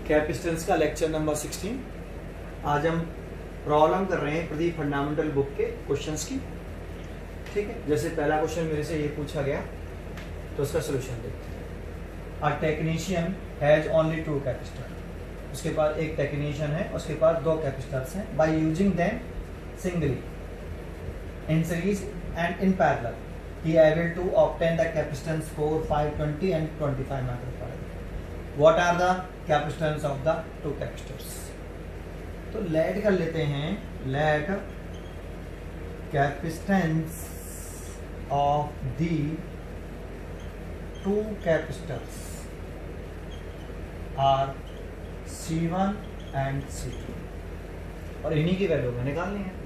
Capacitance का lecture number 16। आज हम प्रॉब्लम कर रहे हैं प्रदीप फंडामेंटल बुक के क्वेश्चंस की। ठीक है, जैसे पहला क्वेश्चन मेरे से ये पूछा गया तो उसका सोल्यूशन देखते हैं। A technician has only 2 capacitor, उसके पास एक टेक्नीशियन है, उसके पास 2 कैपेसिटर्स हैं। By using them singly in series and in parallel he able to obtain the capacitance for 520 and 25 microfarad. What are the capacitance of the 2 capacitors? तो let कर लेते हैं। Let capacitance of the 2 capacitors are C1 and C2 और इन्हीं की value हमें निकालनी है।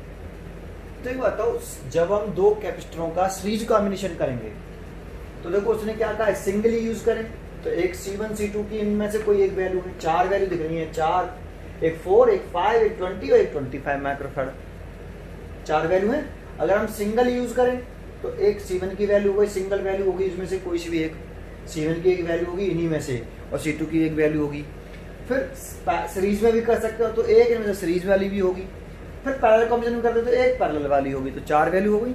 तो एक बताओ, जब हम 2 कैपेसिटरों का सीरीज कॉम्बिनेशन करेंगे तो देखो उसने क्या कहा है, सिंगली यूज करें। तो एक C1 C2 की इनमें से कोई एक वैल्यू है, 4 वैल्यू दिख रही है, 4, एक 4, एक 5, एक 20 और एक 25 माइक्रोफैराड, 4 वैल्यू है। अगर हम सिंगल यूज करें तो एक C1 की वैल्यू होगी, सिंगल वैल्यू होगी, इसमें से कोई सी भी एक C1 की एक वैल्यू होगी इन्हीं में से, और C2 की एक वैल्यू होगी। फिर सीरीज में भी कर सकते हो तो एक इनमें से सीरीज वाली भी होगी। फिर पैरेलल कॉम्बिनेशन करते तो एक पैरेलल वाली होगी, तो 4 वैल्यू हो गई।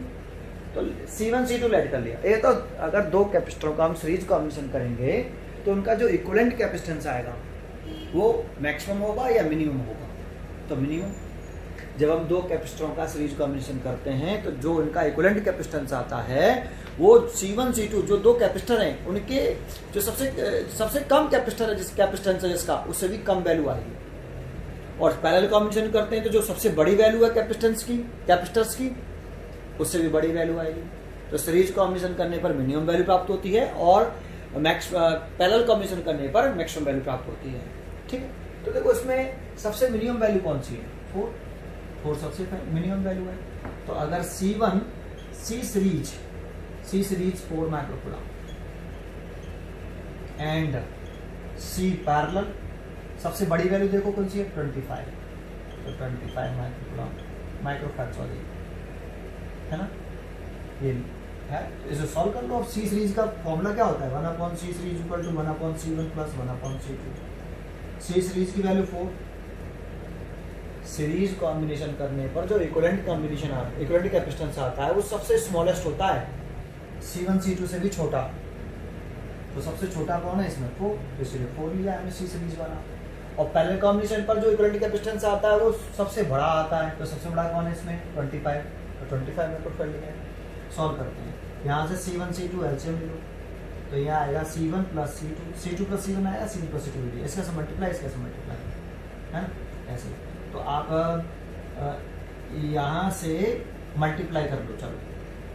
तो C1 C2 लेट कर लिया। ये तो अगर 2 कैपेसिटरों का हम सीरीज कॉम्बिनेशन करेंगे तो उनका जो इक्विवेलेंट कैपेसिटेंस आएगा वो मैक्सिमम होगा या मिनिमम होगा। तो मिनिमम। जब हम 2 कैपेसिटरों का सीरीज कॉम्बिनेशन करते हैं तो जो उनका इक्विवेलेंट कैपेसिटेंस आता है वो C1 C2 जो 2 कैपेसिटर हैं उनके जो सबसे कम कैपेसिटर है, जिस कैपेसिटेंस है जिसका, उससे भी कम वैल्यू आएगी। और पैरेलल कॉम्बिनेशन करते हैं तो जो सबसे बड़ी वैल्यू है कैपेसिटर्स की उससे भी बड़ी वैल्यू आएगी। तो सीरीज कॉम्बिनेशन करने पर मिनिमम वैल्यू प्राप्त होती है और पैरेलल कॉम्बिनेशन करने पर मैक्सिमम वैल्यू प्राप्त होती है। ठीक है, तो देखो इसमें सबसे मिनिमम वैल्यू कौन सी है? 4 सबसे मिनिमम वैल्यू है। तो अगर C series 4 microcoulomb and C parallel, सबसे बड़ी वैल्यू देखो कौन सी है? 25। तो 25 माइक्रोफैराड सॉरी है ना, ये है। इसे सॉल्व कर लो। अब C सीरीज का फॉर्मूला क्या होता है? 1/C series equal to 1/C1 plus 1/C2। C series की वैल्यू 4। सीरीज कॉम्बिनेशन करने पर जो इक्विवेलेंट कैपेसिटेंस आता है वो सबसे स्मॉलेस्ट होता है, C1 C2 से भी छोटा। तो सबसे छोटा कौन है इसमें? 4, इसलिए 4 लिया हमने C सीरीज वाला। और पैरेलल कॉम्बिनेशन पर जो इक्विवेलेंट कैपेसिटेंस आता है वो सबसे बड़ा आता है। तो सबसे बड़ा कौन है इसमें? 25। तो 25 में पुट कर लिया। सॉल्व करते हैं। यहाँ से C1 C2 एलसीएम ले लो, तो यहाँ आएगा C1 plus C2 plus C1 आएगा, C1 प्लस C2 ले लिया। इसका से मल्टीप्लाई, इसका से मल्टीप्लाई है ना, ऐसे। तो आप यहाँ से मल्टीप्लाई कर लो। चलो,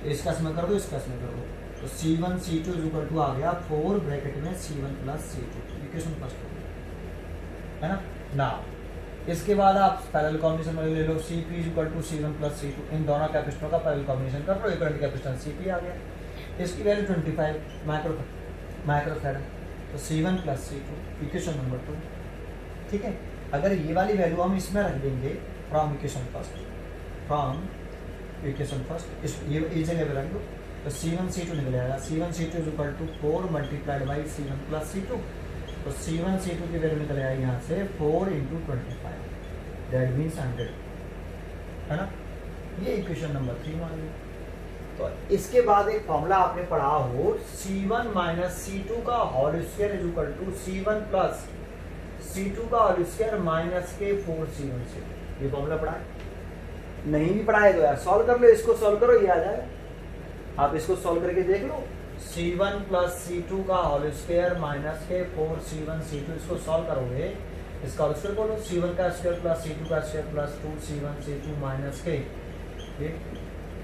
तो इसका इसमें कर दो, इसका इसमें कर दो। तो C1 C2 is equal to आ गया 4 ब्रैकेट में C1 plus C2। Equation first हो गई है ना। नाउ इसके बाद आप पैरेलल कॉम्बिनेशन में ले लो, CP is equal to C1 plus C2। इन दोनों कैपेसिटरों का पैरेलल कॉम्बिनेशन कर लो, इक्विवेलेंट कैपेसिटेंस CP आ गया। इसकी वैल्यू 25 माइक्रोफैराड। तो C1 plus C2 equation number 2। ठीक है, अगर ये वाली वैल्यू हम इसमें रख देंगे फ्रॉम इक्वेशन फर्स्ट, ये जगह रख दो, तो C1 C2 निकल आएगा। C1 C2 is equal to 4 multiplied by C1 plus C2। तो C1 C2 की वैल्यू निकल आएगी यहाँ से 4 इंटू 25, दैट मीन्स 100 है ना। ये इक्वेशन नंबर 3 मान ली। तो इसके बाद एक फॉर्मूला आपने पढ़ा हो, C1 माइनस C2 का whole square is equal to C1 plus C2 का होल स्क्वायर माइनस के 4C1 से। ये फॉर्मूला पढ़ा है? नहीं भी पढ़ा है तो यार सॉल्व कर लो, इसको सॉल्व करो, ये आ जाएगा। आप इसको सॉल्व करके देख लो। C1 प्लस C2 का होल स्क्वायर माइनस के 4C1 C2, इसको सॉल्व करोगे, इसका होल स्क्वायर बोलो, C1 का स्क्वायर प्लस C2 का square plus 2C1 C2 minus के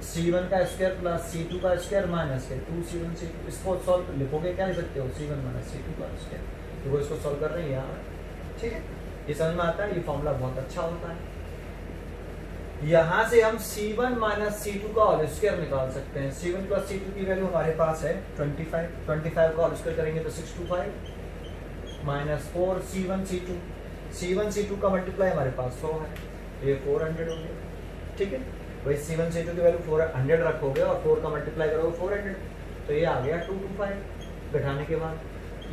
C1 का स्क्वायर प्लस C2 का स्क्वायर माइनस के 2C1 C2। इसको सॉल्व लिखोगे, क्या लिख सकते हो? C1 माइनस C2 का स्क्वायर। तो इसको सॉल्व कर रहे हैं यहाँ। ठीक है, ये समझ में आता है। ये फॉर्मूला बहुत अच्छा होता है। यहाँ से हम C1 माइनस C2 का होल स्क्वायर निकाल सकते हैं। C1 प्लस C2 की वैल्यू हमारे पास है 25। 25 का होल स्क्वायर करेंगे तो 625 माइनस 4 C1 C2 का मल्टीप्लाई हमारे पास 100 है, तो ये 400 हो गया। ठीक है, वही C1 C2 की वैल्यू 400 रखोगे और 4 का मल्टीप्लाई करोगे 400, तो ये आ गया 225 घटाने के बाद।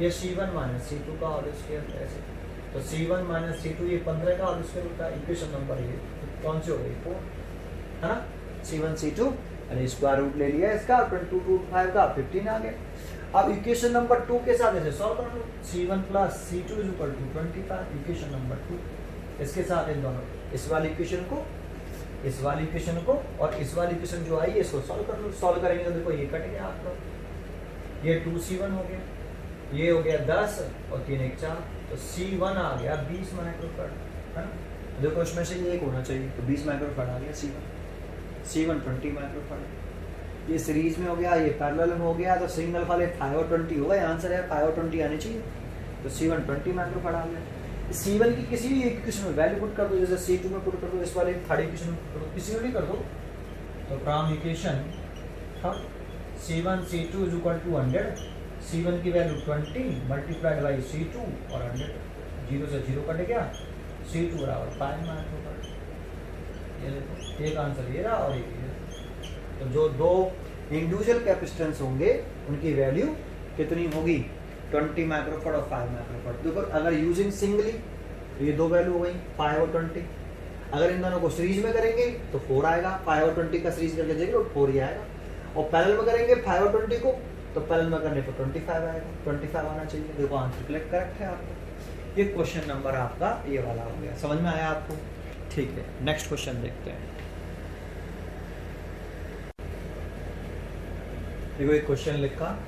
ये C1 माइनस C2 का होल स्क्वायर ऐसे, तो C1 माइनस C2 ये 15 का होल स्क्वायर होता है। इक्वेशन नंबर ये कौन सी हो गई 4, है ना। C1 C2 यानी स्क्वायर रूट ले लिया इसका, 22 रूट 5 का 15 आ गया। अब इक्वेशन नंबर 2 के साथ ऐसे सॉल्व कर लो। C1 plus C2 is equal to 25, equation number 2। इसके साथ इन दोनों इस वाली इक्वेशन को, इस वाली इक्वेशन को और इस वाली इक्वेशन जो आई है इसको सॉल्व कर लो। सॉल्व करेंगे तो देखो ये कट गया आपका, ये 2C1 हो गया, ये हो गया 10 और 3 1 4, तो C1 आ गया 20 माइक्रोफैराड, है ना। देखो इसमें से ये एक होना चाहिए, तो 20 माइक्रोफैराड आ गया C1 20 माइक्रोफैराड। ये सीरीज में हो गया, ये पैरेलल में हो गया, तो सिंगल वाले 5 और 20 होगा। आंसर है 5 और 20 आने चाहिए, तो C1 20 माइक्रोफैराड आ गया। C1 की किसी भी एक इक्वेशन में वैल्यू पुट कर दो, जैसे C2 में पुट कर दो, इस वाले थर्ड इक्वेशन में पुट कर दो, किसी में भी कर दो। तो फ्रॉम इक्वेशन हम C1 C2 is equal to 100, C1 की वैल्यू 20 मल्टीप्लाइड बाई C2 और 100, 0 से 0 कट गया, C2 बराबर 5 माइक्रोफैराड। ये देखो एक आंसर ये रहा और एक ये। तो जो दो इंडिविजुअल कैपेसिटेंस होंगे उनकी वैल्यू कितनी होगी, 20 माइक्रोफैराड और 5 माइक्रोफैराड। देखो अगर यूजिंग सिंगली तो ये दो वैल्यू हो गई 5 और 20। अगर इन दोनों को सीरीज में करेंगे तो 4 आएगा, 5 और 20 का सीरीज करके देंगे तो 4 ही आएगा। और पैरेलल में करेंगे 5 और 20 को, तो पैरेलल में करने पर 25 आएगा, 25 आना चाहिए। देखो आंसर करेक्ट है आपको। ये क्वेश्चन नंबर आपका ये वाला हो गया, समझ में आया आपको? ठीक है, नेक्स्ट क्वेश्चन देखते हैं। देखो एक क्वेश्चन लिखा,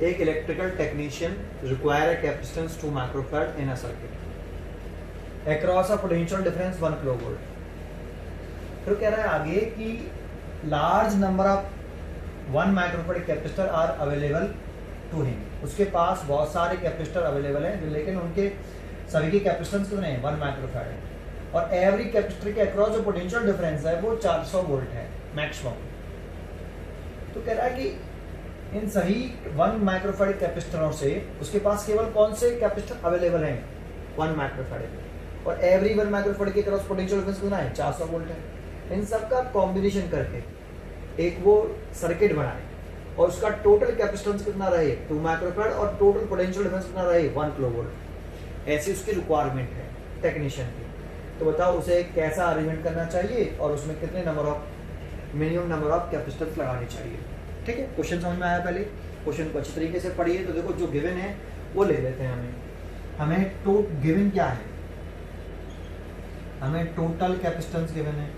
एक electrical technician require a capacitance 2 microfarad in a circuit across a potential difference 1 kilovolt. फिर कह रहा है आगे कि large number of 1 microfarad capacitor are available to him. उसके पास बहुत सारे कैपेसिटर अवेलेबल हैं, लेकिन उनके सभी की कैपेसिटेंस कितने हैं, 1 माइक्रोफैराड है। और एवरी कैपेसिटर के अक्रॉस जो पोटेंशियल डिफरेंस है वो 400 वोल्ट है मैक्सिमम। तो कह रहा है कि इन सभी 1 माइक्रोफैराड कैपेसिटरों से उसके पास केवल कौन से कैपेसिटर अवेलेबल हैं, 1 माइक्रोफैराड, और एवरी 1 माइक्रोफैराड के अक्रॉस पोटेंशियल डिफरेंस कितना है, 400 वोल्ट है। इन सब का कॉम्बिनेशन करके एक वो सर्किट बनाए और उसका टोटल कैपेसिटेंस कितना रहे, 2 माइक्रोफैराड, और टोटल पोटेंशियल डिफरेंस कितना रहे, 1 किलोवोल्ट। ऐसी उसकी रिक्वायरमेंट है टेक्नीशियन की। तो बताओ उसे कैसा अरेंजमेंट करना चाहिए और उसमें कितने number of minimum number of capacitance लगानी चाहिए। ठीक है, क्वेश्चन समझ में आया? पहले क्वेश्चन को अच्छी तरीके से पढ़िए। तो देखो जो गिवन है वो ले लेते हैं। हमें गिवन क्या है, हमें टोटल कैपेसिटेंस गिवन है,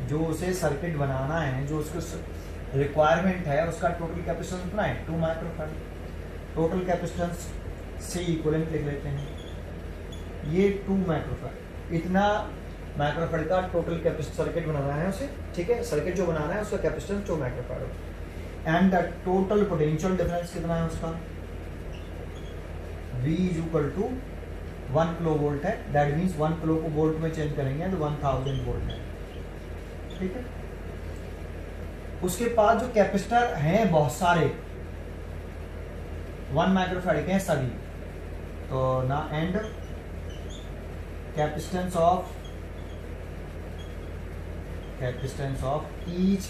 जो उसे सर्किट बनाना है, जो उसको रिक्वायरमेंट है, उसका टोटल कैपेसिटेंस कितना है, 2 microfarad. Total capacitance C equivalent लिख लेते हैं, ये 2 माइक्रोफैराड, इतना माइक्रोफैराड का टोटल कैपेसिटेंस सर्किट बनाना है उसे। ठीक है, सर्किट जो बनाना है उसका capacitance 2 microfarad. And the total potential difference कितना है उसका, V is equal to 1 kilo volt है। दैट मीन्स 1 किलो को वोल्ट में चेंज करेंगे तो 1000 वोल्ट है। ठीक है, उसके पास जो कैपेसिटर हैं बहुत सारे, 1 माइक्रोफैराड के हैं सभी, तो ना and capacitance of each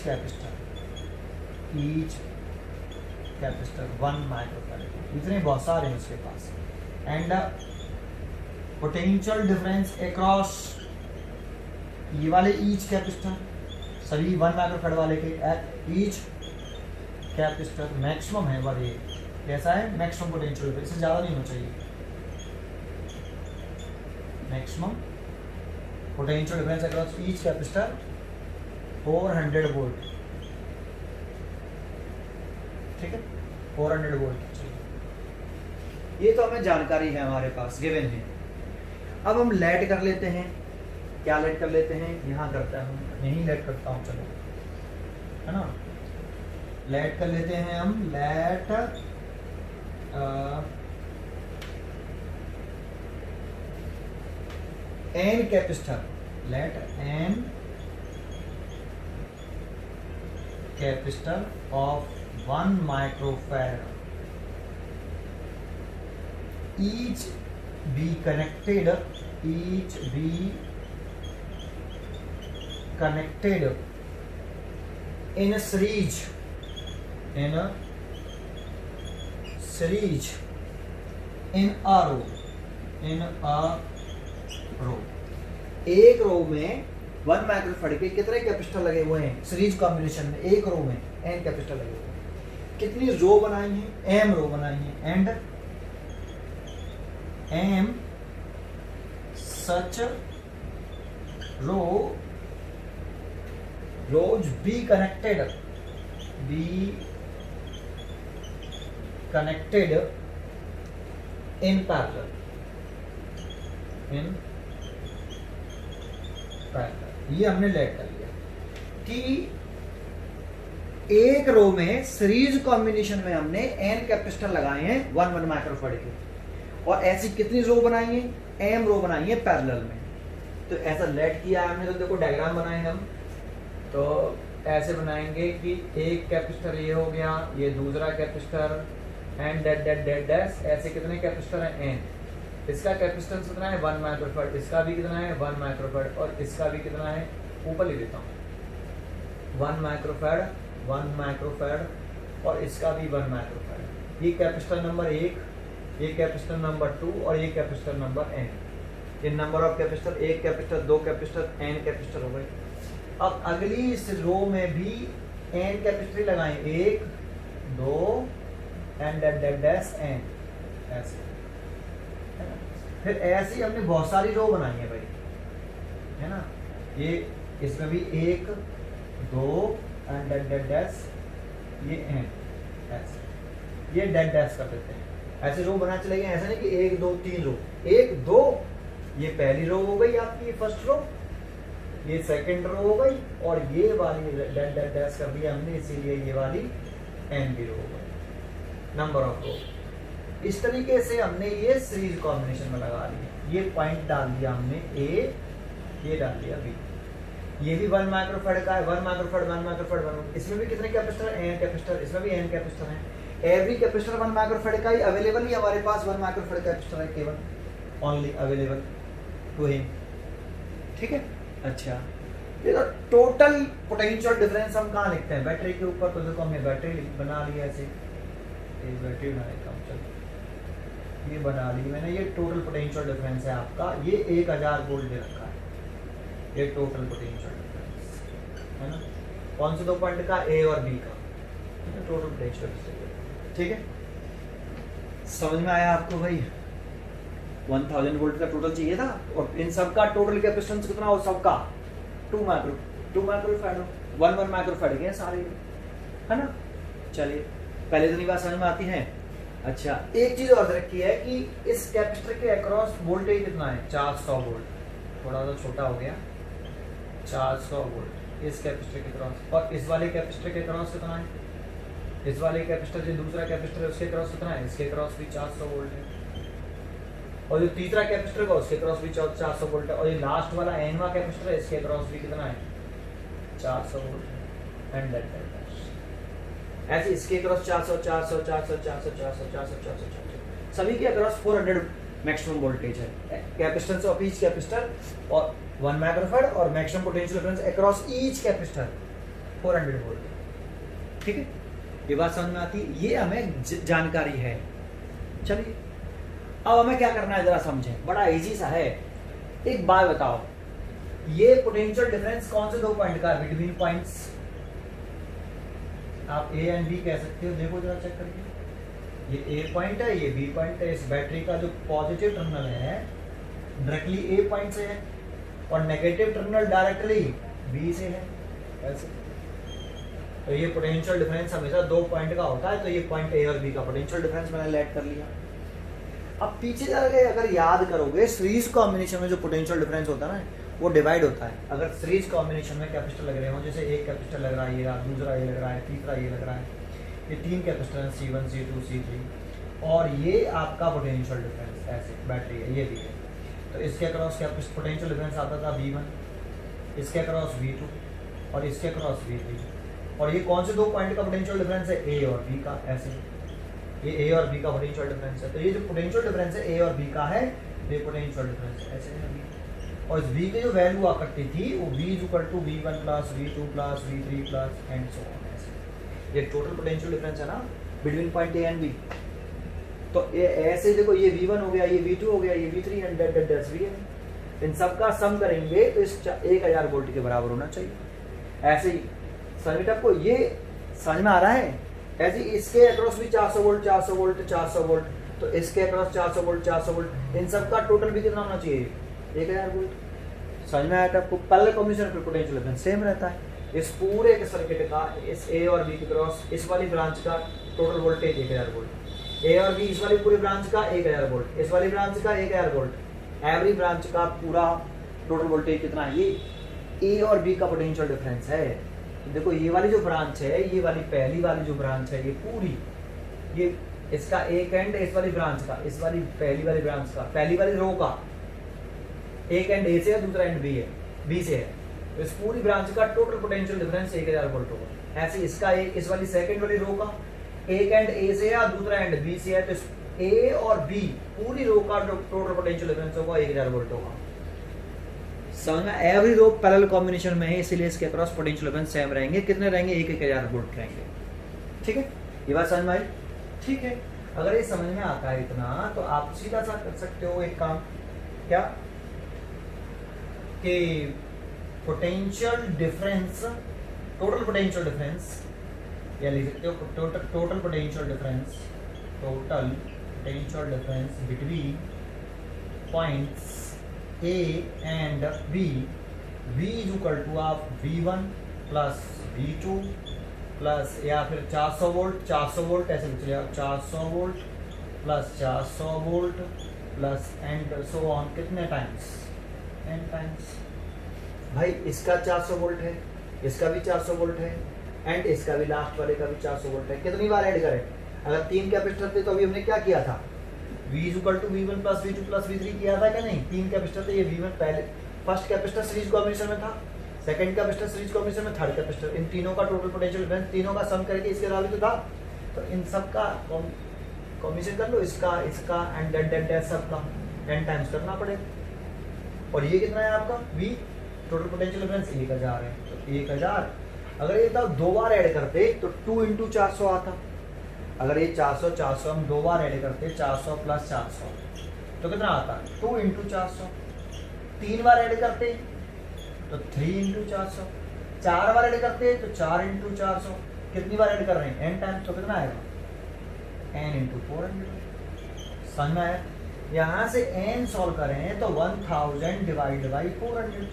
capacitor 1 microfarad, इतने बहुत सारे हैं उसके पास। एंड पोटेंशियल डिफरेंस अक्रॉस ये वाले ईच कैपेसिटर, सभी 1 माइक्रोफैराड वाले के ईच कैपेसिटर मैक्सिमम है वाले, कैसा है, मैक्सिमम पोटेंशियल डिफरेंस, इससे ज़्यादा नहीं होना चाहिए। Maximum potential difference across each capacitor 400 volt. ठीक है, 400 वोल्ट चाहिए। ये तो हमें जानकारी है, हमारे पास गिवन है। अब हम लेट कर लेते हैं। क्या लेट कर लेते हैं, यहाँ करता हूँ, यहीं लेट करता हूँ, चलो, है ना। लेट कर लेते हैं हम, let n capacitor, let n capacitor of 1 microfarad each be connected in a series series in a row, in a row, एक रो में 1 माइक्रोफैराड के कितने कैपेसिटर लगे हुए हैं सीरीज कॉम्बिनेशन में, एक रो में n कैपेसिटर लगे हुए हैं। कितनी रो बनाई है, m रो बनाई है, and m such rows be connected in parallel, ये हमने लेट कर लिया कि एक रो में सीरीज कॉम्बिनेशन में हमने n कैपेसिटर लगाए हैं 1 माइक्रोफैराड के, और ऐसी कितनी रो बनाई है, m रो बनाई है पैरेलल में। तो ऐसा लेट किया है हमने, तो देखो डायग्राम बनाए हम, तो ऐसे बनाएंगे कि एक कैपेसिटर ये हो गया, ये दूसरा capacitor, and dot dot dot dash, ऐसे कितने कैपेसिटर हैं n, इसका कैपेसिटेंस कितना है 1 माइक्रोफैराड, इसका भी कितना है 1 माइक्रोफैराड, और इसका भी कितना है, ऊपर लिख देता हूँ 1 माइक्रोफैराड, 1 माइक्रोफैराड, और इसका भी 1 माइक्रोफैराड। ये कैपेसिटर नंबर 1, ये कैपेसिटर नंबर 2, और ये कैपेसिटर नंबर n। ये नंबर ऑफ कैपेसिटर, एक कैपेसिटर, दो कैपेसिटर, n कैपेसिटर हो गए। अब अगली इस रो में भी n कैपेसिटर लगाएं, 1 2 एंड डैश n, ऐसे। फिर ऐसे ही हमने बहुत सारी रो बनाई है भाई, है ना, ये इसमें भी 1 2 एंड डैश, ये n, ऐसे, ये डैश कर देते हैं, ऐसे रो बना चले गए। ऐसा नहीं कि 1 2 3 रो, 1 2, ये पहली रो हो गई आपकी, फर्स्ट रो, ये सेकंड रो हो गई, और ये वाली डैश कर दिया हमने, इसीलिए ये वाली n की रो हो गई, नंबर ऑफ रो। इस तरीके से हमने ये सीरीज कॉम्बिनेशन में लगा लिया, ये पॉइंट डाल दिया हमने a, ये डाल दिया b, ये भी 1 माइक्रोफैराड का है, 1 माइक्रोफैराड 1 माइक्रोफैराड, इसमें भी कितने कैपेसिटर, n कैपेसिटर, इसमें भी n कैपेसिटर है। एवरी कैपेसिटर 1 माइक्रोफैराड का ही अवेलेबल ही हमारे पास 1 माइक्रोफैराड कैपेसिटर है, केवल ओनली अवेलेबल वही, ठीक है। अच्छा, देखो टोटल पोटेंशियल डिफरेंस हम कहाँ लिखते हैं, बैटरी के ऊपर, तो देखो हमने बैटरी बना लिया ऐसे, एक बैटरी बनाने का, चलो ये बना ली मैंने, ये टोटल पोटेंशियल डिफरेंस है आपका, ये 1000 वोल्ट दे रखा है, ये टोटल पोटेंशियल डिफरेंस है ना, कौन से दो पॉइंट का, ए और बी का, टोटल पोटेंशियल डिफरेंस, ठीक है। समझ में आया आपको भाई, 1000 वोल्ट का टोटल चाहिए था, और इन सब का टोटल कैपेसिटेंस कितना हो, सबका 2 माइक्रोफैराड, 1 माइक्रोफैराड के सारे, है ना। चलिए, पहले इतनी बात समझ में आती है। अच्छा, एक चीज और रखी है कि इस कैपेसिटर के अक्रॉस वोल्टेज कितना है, 400 वोल्ट, थोड़ा सा छोटा हो गया, 400 वोल्ट इस कैपेसिटर के क्रॉस, और इस वाले कैपेसिटर के क्रॉस कितना है, इस वाले कैपेसिटर जो दूसरा कैपेसिटर है उसके क्रॉस कितना है, इसके क्रॉस भी 400 वोल्ट है, और जो तीसरा कैपेसिटर का उसके क्रॉस भी 400 वोल्ट है, और ये लास्ट वाला nवां कैपेसिटर है, इसके क्रॉस भी कितना है, 400 वोल्ट है, एंड दैट ऐसे इसके क्रॉस 400 400 400 400 400 400 400 सभी के अक्रॉस 400 मैक्सिमम वोल्टेज है, कैपेसिटेंस ऑफ ईच कैपेसिटर, और 1 माइक्रोफैराड, और maximum potential difference across each capacitor 400 volt, ठीक है। ये बात समझ में आती है, ये हमें जानकारी है। चलिए, अब हमें क्या करना है जरा समझें, बड़ा इजी सा है। एक बात बताओ, ये पोटेंशियल डिफरेंस कौन से दो पॉइंट का है, बिटवीन पॉइंट्स, आप ए एंड बी कह सकते हो, देखो जरा चेक करके, ये ए पॉइंट है, ये बी पॉइंट है, इस बैटरी का जो पॉजिटिव टर्मिनल है डायरेक्टली ए पॉइंट से है, और नेगेटिव टर्मिनल डायरेक्टली बी से है, ऐसे। तो ये पोटेंशियल डिफरेंस हमेशा दो पॉइंट का होता है, तो ये पॉइंट ए और बी का पोटेंशियल डिफरेंस मैंने लेट कर लिया। अब पीछे जाके अगर याद करोगे, सीरीज कॉम्बिनेशन में जो पोटेंशियल डिफरेंस होता है ना, वो डिवाइड होता है। अगर सीरीज कॉम्बिनेशन में कैपेसिटर लग रहे हो, जैसे एक कैपेसिटर लग रहा है, ये दूसरा ये लग रहा है, तीसरा ये लग रहा है, ये 3 कैपेसिटर हैं, C1 C2 C3, और ये आपका पोटेंशियल डिफरेंस ऐसे बैटरी है, ये भी है, तो इसके अक्रॉस क्या पोटेंशियल डिफरेंस आता था V1, इसके अक्रॉस V2, और इसके अक्रॉस V3, और ये कौन से दो पॉइंट का पोटेंशियल डिफरेंस है, ए और बी का, ऐसे ये ए और बी का पोटेंशियल डिफरेंस है। तो ये जो पोटेंशियल डिफरेंस है ए और बी का है, ये पोटेंशियल डिफरेंस ऐसे है, और इस v की जो वैल्यू आ करती थी वो v = v1 + v2 + v3 + and so on, ऐसे। ये टोटल पोटेंशियल डिफरेंस है ना between point A and B, तो ये ऐसे देखो, ये V1 हो गया, ये V2 हो गया, ये V3 एंड डेट भी है। इन सबका सम करेंगे तो इस 1000 वोल्ट के बराबर होना चाहिए। ऐसे ही समझ में आपको ये समझ में आ रहा है। ऐसे ही इसके अक्रॉस भी 400 वोल्ट 400 वोल्ट 400 वोल्ट, तो इसके अक्रॉस 400 वोल्ट 400 वोल्ट, इन सबका टोटल भी कितना होना चाहिए? 1000 वोल्ट। समझ में आया था आपको? पहले कॉम्बिनेशन पे पोटेंशियल डिफरेंस सेम रहता है। इस पूरे के सर्किट का इस ए और बी के क्रॉस इस वाली ब्रांच का टोटल वोल्टेज 1000 वोल्ट, ए और बी इस वाली पूरी ब्रांच का 1000 वोल्ट, इस वाली ब्रांच का 1000 वोल्ट, एवरी ब्रांच का पूरा टोटल वोल्टेज कितना है? ये ए और बी का पोटेंशियल डिफरेंस है। देखो ये वाली जो ब्रांच है, ये वाली पहली वाली जो ब्रांच है, ये पूरी, ये इसका एक एंड इस वाली ब्रांच का, इस वाली पहली वाली ब्रांच का, पहली वाली रो का एक एंड ए से है, दूसरा एंड बी है, बी से है, तो इस पूरी ब्रांच का टोटल पोटेंशियल डिफरेंस 1000 वोल्ट होगा। ऐसे इसका एक इस वाली सेकंड वाली रो का एक एंड ए से है, दूसरा एंड बी से है, तो ए और बी पूरी रो का टोटल पोटेंशियल डिफरेंस होगा 1000 वोल्ट होगा। समझ में? एवरी रो पैरेलल कॉम्बिनेशन में है, इसीलिए इसके अक्रॉस पोटेंशियल डिफरेंस सेम रहेंगे। कितने रहेंगे? 1000 वोल्ट रहेंगे। ठीक है, ये बात समझ में आई? ठीक है, अगर ये समझ में आता है इतना, तो आप सीधा सा कर सकते हो एक काम, क्या कि potential difference, total potential difference, या लिख सकते हो total potential difference, total potential difference between points A and B, V is equal to आप V1 प्लस V2 प्लस, या फिर 400 वोल्ट ऐसे लिख लिया, 400 volt plus 400 volt plus and so on, कितने टाइम्स? n times. भाई इसका 400 वोल्ट है, इसका भी 400 वोल्ट है, एंड इसका भी लास्ट वाले का भी 400 वोल्ट है। कितनी बार ऐड करें? अगर 3 कैपेसिटर थे तो अभी हमने क्या किया था? V is equal to V1 plus V2 plus V3 किया था क्या नहीं? 3 कैपेसिटर थे, ये V1 पहले फर्स्ट कैपेसिटर सीरीज कॉम्बिनेशन में था, सेकंड कैपेसिटर सीरीज कॉम्बिनेशन में, थर्ड कैपेसिटर, इन तीनों का टोटल पोटेंशियल डिफरेंस तीनों का सम करके इसके बराबर तो था। तो इन सब का कॉम्बिनेशन कर लो, इसका इसका एंड डेट सब का n टाइम्स करना पड़ेगा। और ये कितना है आपका? V टोटल पोटेंशियल डिफरेंस 1000 है, तो 1000 अगर ये था 2 बार ऐड करते तो 2 × 400 आता। अगर ये 400 हम 2 बार ऐड करते, 400 प्लस 400 तो कितना आता? 2 × 400। 3 बार ऐड करते तो 3 × 400। 4 बार ऐड करते तो 4 × 400। कितनी बार ऐड कर रहे हैं? n टाइम्स, तो कितना आएगा? n × 400। समझ में आया? यहाँ से n सॉल्व करें तो 1000 डिवाइड बाई 400,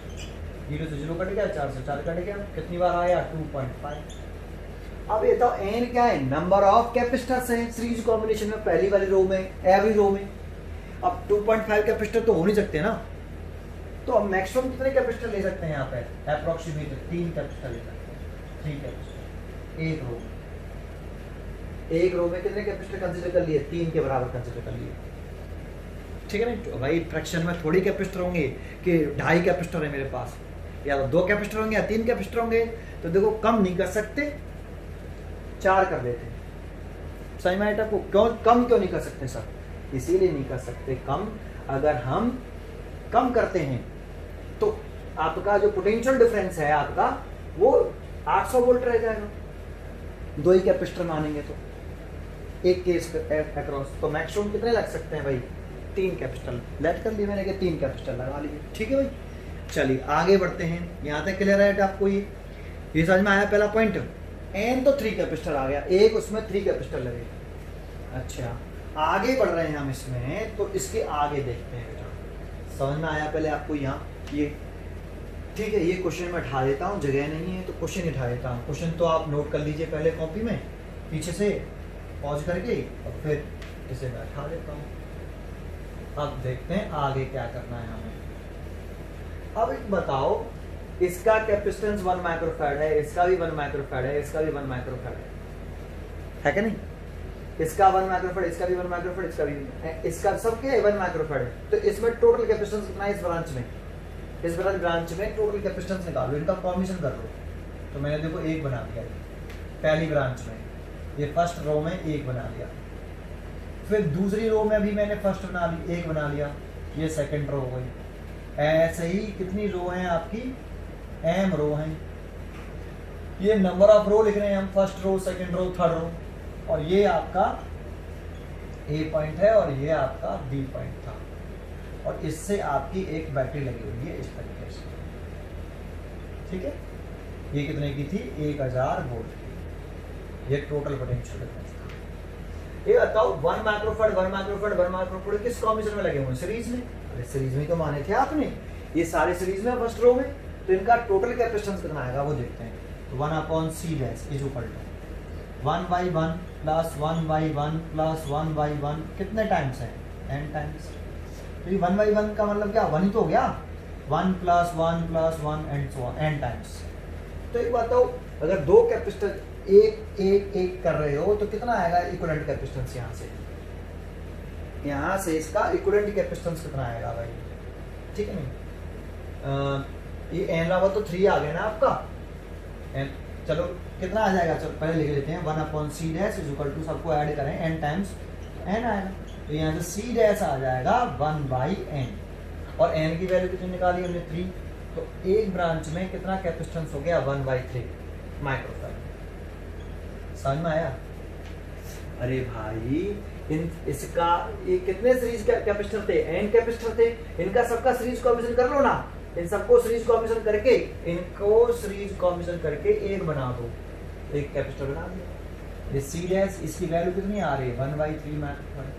0 से 0 कट गया, 4 से 4 कट गया, कितनी बार आया? 2.5। अब ये तो n क्या है? नंबर ऑफ कैपेसिटर्स है सीरीज कॉम्बिनेशन में, पहली वाली रो में, एवरी रो में। अब 2.5 कैपेसिटर तो हो नहीं सकते ना, तो अब मैक्सिमम कितने कैपेसिटर ले सकते हैं यहाँ पे? अप्रोक्सीमेट 3 कैपेसिटर ले सकते हैं। 3 कैपेसिटर एक रो में कितने कैपेसिटर कंसीडर कर लिए? 3 के बराबर कंसीडर कर लिए। ठीक है ना भाई? फ्रैक्शन में थोड़ी कैपेसिटर होंगे कि 2.5 कैपेसिटर है मेरे पास, या तो 2 कैपेसिटर होंगे या 3 कैपेसिटर होंगे, तो देखो कम नहीं कर सकते, 4 कर देते। सही में आपको क्यों कम क्यों नहीं कर सकते सर? इसीलिए नहीं कर सकते कम, अगर हम कम करते हैं तो आपका जो पोटेंशियल डिफरेंस है आपका वो 800 वोल्ट रह जाएगा। 2 ही कैपेसिटर मानेंगे तो एक केस अक्रॉस, तो मैक्सिमम कितने लग सकते हैं भाई? 3 कैपेसिटर लेट कर लिए मैंने कि 3 कैपेसिटर लगा लीजिए। ठीक है भाई, चलिए आगे बढ़ते हैं। यहाँ तक क्लियर है आपको? ये समझ में आया पहला पॉइंट? n तो 3 कैपेसिटर आ गया, एक उसमें 3 कैपेसिटर लगे। अच्छा आगे बढ़ रहे हैं हम इसमें, तो इसके आगे देखते हैं बेटा। समझ में आया पहले आपको? यहाँ ये ठीक है, ये क्वेश्चन मैं उठा देता हूँ, जगह नहीं है तो क्वेश्चन उठा देता हूँ। क्वेश्चन तो आप नोट कर लीजिए पहले कॉपी में, पीछे से पॉज करके, और फिर इसे मैं उठा देता हूँ। अब देखते हैं आगे क्या करना है हमें। अब एक बताओ, इसका कैपेसिटेंस 1 माइक्रोफैराड है, इसका भी 1 माइक्रोफैराड है, इसका भी 1 माइक्रोफैराड है क्या नहीं? इसका 1 माइक्रोफैराड, इसका भी 1 माइक्रोफैराड, इसका भी, इसका सब क्या है? 1 माइक्रोफैराड है। तो इसमें टोटल कैपेसिटेंस कितना है इस ब्रांच में? इस ब्रांच में टोटल कैपेसिटेंस निकालो, इनका कॉम्बिनेशन कर लो। तो मैंने देखो 1 बना दिया पहली ब्रांच में, ये फर्स्ट रो में 1 बना लिया, फिर दूसरी रो में भी मैंने फर्स्ट बना ली 1 बना लिया, ये सेकंड रो हो गई। ऐसे ही कितनी रो हैं आपकी? m रो हैं। ये नंबर ऑफ रो लिख रहे हैं हम, first row, second row, third row, और ये आपका ए पॉइंट है और ये आपका बी पॉइंट था, और इससे आपकी एक बैटरी लगी हुई है इस तरीके से, ठीक है। ये कितने की थी? 1000 वोल्ट की। ये टोटल पोटेंशियल डिफरेंस था। ये बताओ 1 माइक्रोफैराड 1 माइक्रोफैराड 1 माइक्रोफैराड किस कॉम्बिनेशन में लगे हुए हैं? सीरीज में। अरे सीरीज में तो माने थे आपने, ये सारे सीरीज में फर्स्ट रो में, तो इनका टोटल कैपेसिटेंस कितना आएगा वो देखते हैं। तो 1/C dash is equal to 1/1 plus 1/1 plus 1/1 कितने टाइम्स है? n times. तो ये 1/1 का मतलब क्या? 1 ही तो हो गया। 1 plus 1 plus 1 and so on n times. तो एक बात बताओ, अगर दो कैपेसिटर एक एक एक कर रहे हो तो कितना आएगा इक्विवेलेंट कैपेसिटेंस? यहाँ से इसका इक्विवेलेंट कैपेसिटेंस कितना आएगा भाई? ठीक है नहीं? ये n बराबर तो 3 आ गया ना आपका। चलो कितना आ जाएगा? चलो पहले लिख लेते हैं 1/C dash is equal to, सबको ऐड करें n टाइम्स n आएगा, तो यहाँ से C डैश आ जाएगा 1/n, और n की वैल्यू कितनी निकाली हमने? 3। तो एक ब्रांच में कितना कैपेसिटेंस हो गया? 1/3 माइक्रोफैराड। समझ में आया? अरे भाई इसका ये कितने सीरीज कैपेसिटर थे? n कैपेसिटर थे। इनका सबका सीरीज कॉम्बिनेशन कर लो ना, इन सबको सीरीज कॉम्बिनेशन करके, इनको सीरीज कॉम्बिनेशन करके एक बना दो, एक कैपेसिटर बना दिया। ये C डैश, इसकी वैल्यू कितनी आ रही है? 1/3 माइक्रोफैराड।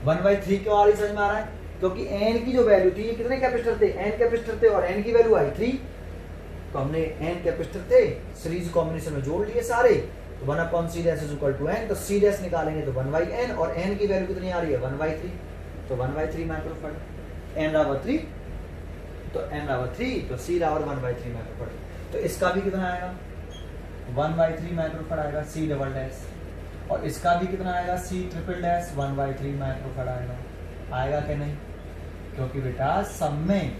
1/3 क्यों आ रही? समझ में आ रहा है? क्योंकि n की जो वैल्यू थी, ये कितने कैपेसिटर थे? n कैपेसिटर थे, और n की वैल्यू आई 3, तो हमने n कैपेसिटर थे सीरीज कॉम्बिनेशन में जोड़ लिए सारे, तो 1/C dash is equal to n, तो C डैश निकालेंगे तो 1/n, और n की वैल्यू कितनी आ रही है? 1/3, तो 1/3 माइक्रोफैराड। n बराबर 3, तो n बराबर 3, तो C बराबर 1/3 माइक्रोफैराड। तो इसका भी कितना आएगा? 1/3 माइक्रोफैराड आएगा C डबल डैश, और इसका भी कितना आएगा? C ट्रिपल डैश 1/3 माइक्रोफैराड आएगा। आएगा कि नहीं? क्योंकि बेटा सब में,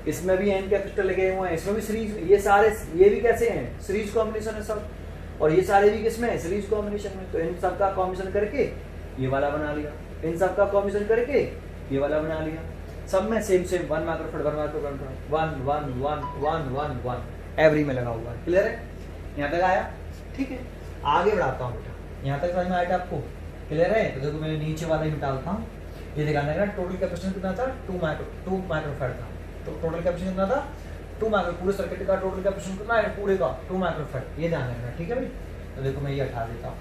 इसमें भी n कैपेसिटर लगे हुए हैं, इसमें भी सीरीज, ये सारे, ये भी कैसे हैं? सीरीज कॉम्बिनेशन है सब, और ये सारे भी किसमें है? सीरीज कॉम्बिनेशन में। तो इन सब का कॉम्बिनेशन करके ये वाला बना लिया, इन सब का कॉम्बिनेशन करके ये वाला बना लिया, सब में सेम 1 माइक्रोफैराड 1 माइक्रोफैराड 1 1 1 1 1 1 एवरी में लगा हुआ है। क्लियर है? यहाँ तक आया? ठीक है, आगे बढ़ाता हूँ बेटा। यहाँ तक समझ में आया आपको? क्लियर है? तो देखो मैंने नीचे वाला ही निकालता हूँ। ये दिखाना है टोटल कैपेसिटेंस कितना था? 2 माइक्रोफैराड था। तो टोटल कैपेसिटेंस कितना था? 2 माइक्रो, पूरे सर्किट का टोटल कैपेसिटेंस कितना है? पूरे का 2 माइक्रोफैराड। ये ध्यान रखना, ठीक है भाई? तो देखो मैं ये हटा देता हूँ,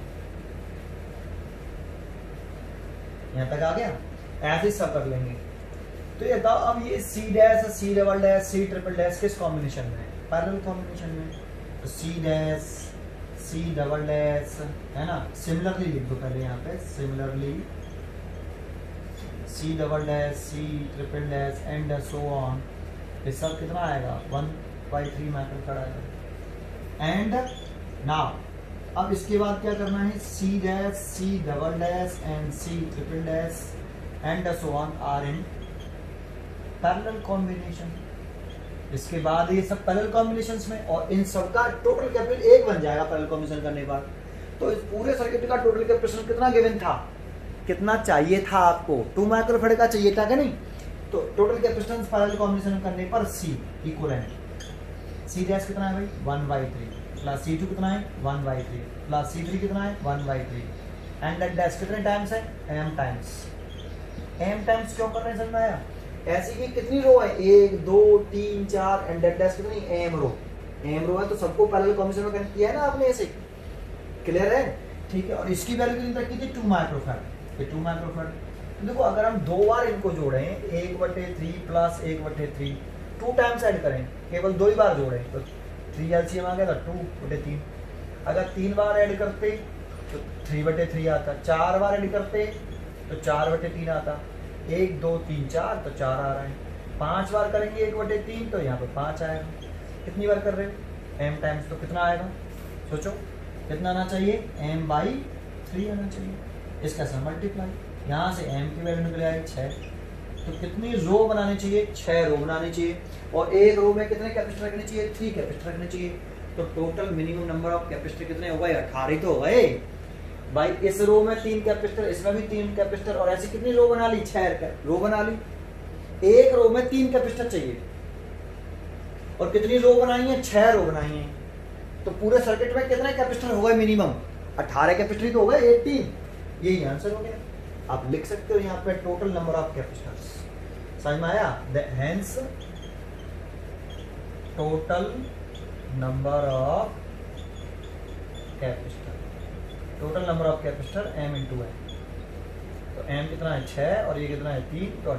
यहाँ तक आ गया। ऐसे ही सब कर लेंगे। तो ये बताओ अब ये C dash, C double dash, C triple dash किस कॉम्बिनेशन में है? पैरेलल कॉम्बिनेशन में। तो C dash, C double dash, है ना? सिमिलरली लिख दो पहले यहाँ पे, similarly C double dash, C triple dash and so on. ये सब कितना आएगा? 1/3 माइक्रोफैराड आएगा। एंड नाउ अब इसके बाद क्या करना है? C dash, C double dash and C triple dash and so on are in parallel combination. इसके बाद ये सब पैरेलल कॉम्बिनेशंस में, और इन सब का टोटल कैपेसिटेंस एक बन जाएगा पैरेलल कॉम्बिनेशन करने के बाद। तो इस पूरे सर्किट का टोटल कैपेसिटेंस कितना गिवन था? कितना चाहिए था आपको? 2 माइक्रोफैराड का चाहिए था कि नहीं? तो टोटल कैपेसिटेंस पैरेलल कॉम्बिनेशन करने पर C इक्विवेलेंट, C डैश कितना है भाई? 1/3 प्लस C2 कितना है? 1/3 प्लस C3 कितना है? 1/3 एंड दैट डैश कितने टाइम्स है? m times. m टाइम्स क्यों कर रहे हैं? समझ में आया? ऐसी की कितनी रो है? 1 2 3 4 एंड दैट डैश कितनी? m रो है, तो सबको पैरेलल कॉम्बिनेशन में कनेक्ट किया है ना आपने ऐसे। क्लियर है? ठीक है। और इसकी वैल्यू कितनी तक की थी? 2 माइक्रोफैराड। ये 2 माइक्रोफैराड। देखो अगर हम 2 बार इनको जोड़ें, 1/3 प्लस 1/3, 2 टाइम्स ऐड करें, केवल 2 ही बार जोड़ें, तो 3 LCM आ गया था 2/3। अगर 3 बार ऐड करते तो 3/3 आता, 4 बार ऐड करते तो 4/3 आता, 1 2 3 4 तो 4 आ रहा है, 5 बार करेंगे 1/3 तो यहाँ पे 5 आएगा। कितनी बार कर रहे हो? m टाइम्स, तो कितना आएगा? सोचो कितना आना चाहिए? m/3 आना चाहिए। इसका सम मल्टीप्लाई, यहाँ से m की वैल्यू निकल आएगी 6। तो कितनी रो बनानी चाहिए? 6 रो बनानी चाहिए। और एक रो में कितने कैपेसिटर रखने चाहिए? 3 कैपेसिटर रखने चाहिए। तो total minimum number of capacitor कितने हो गए? 18 तो हो गए भाई। इस रो में 3 कैपेसिटर, इसमें भी 3 कैपेसिटर, और ऐसी कितनी रो बना ली? 6 रो बना ली। एक रो में 3 कैपेसिटर चाहिए, और कितनी रो बनाई है? 6 रो बनाई है। तो पूरे सर्किट में कितने कैपेसिटर हो गए मिनिमम? 18 कैपेसिटर तो हो गए, 18। यही आंसर हो गया। आप लिख सकते हो यहाँ पे टोटल नंबर ऑफ कैपेसिटर्स। समझ में आया? Hence total number of capacitor, total number of capacitor m into है। तो m कितना है 6 और ये कितना है 3, तो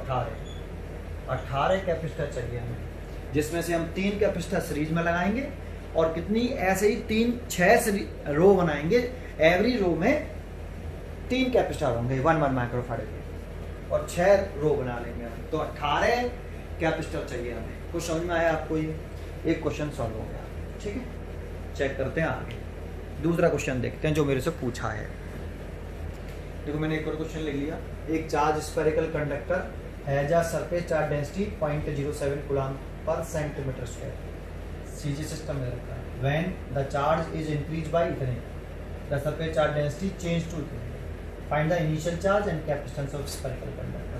18 कैपेसिटर चाहिए हमें, जिसमें से हम 3 कैपेसिटर सीरीज में लगाएंगे और कितनी ऐसे ही 6 रो बनाएंगे। एवरी रो में 3 कैपेसिटर होंगे 1 माइक्रोफैराड के, और 6 रो बना लेंगे हम। तो 18 कैपेसिटर चाहिए हमें। कुछ समझ में आया आपको? ये एक क्वेश्चन सॉल्व हो गया। ठीक है, चेक करते हैं आगे। दूसरा क्वेश्चन देखते हैं जो मेरे से पूछा है। देखो मैंने एक और क्वेश्चन लिख लिया। एक charge spherical conductor has a surface charge density 0.07 coulomb per centimetre square. CG system में रखा है। When the charge is increase by इतने, the surface charge density change to इतने। Find the initial charge and capacitance of spherical conductor.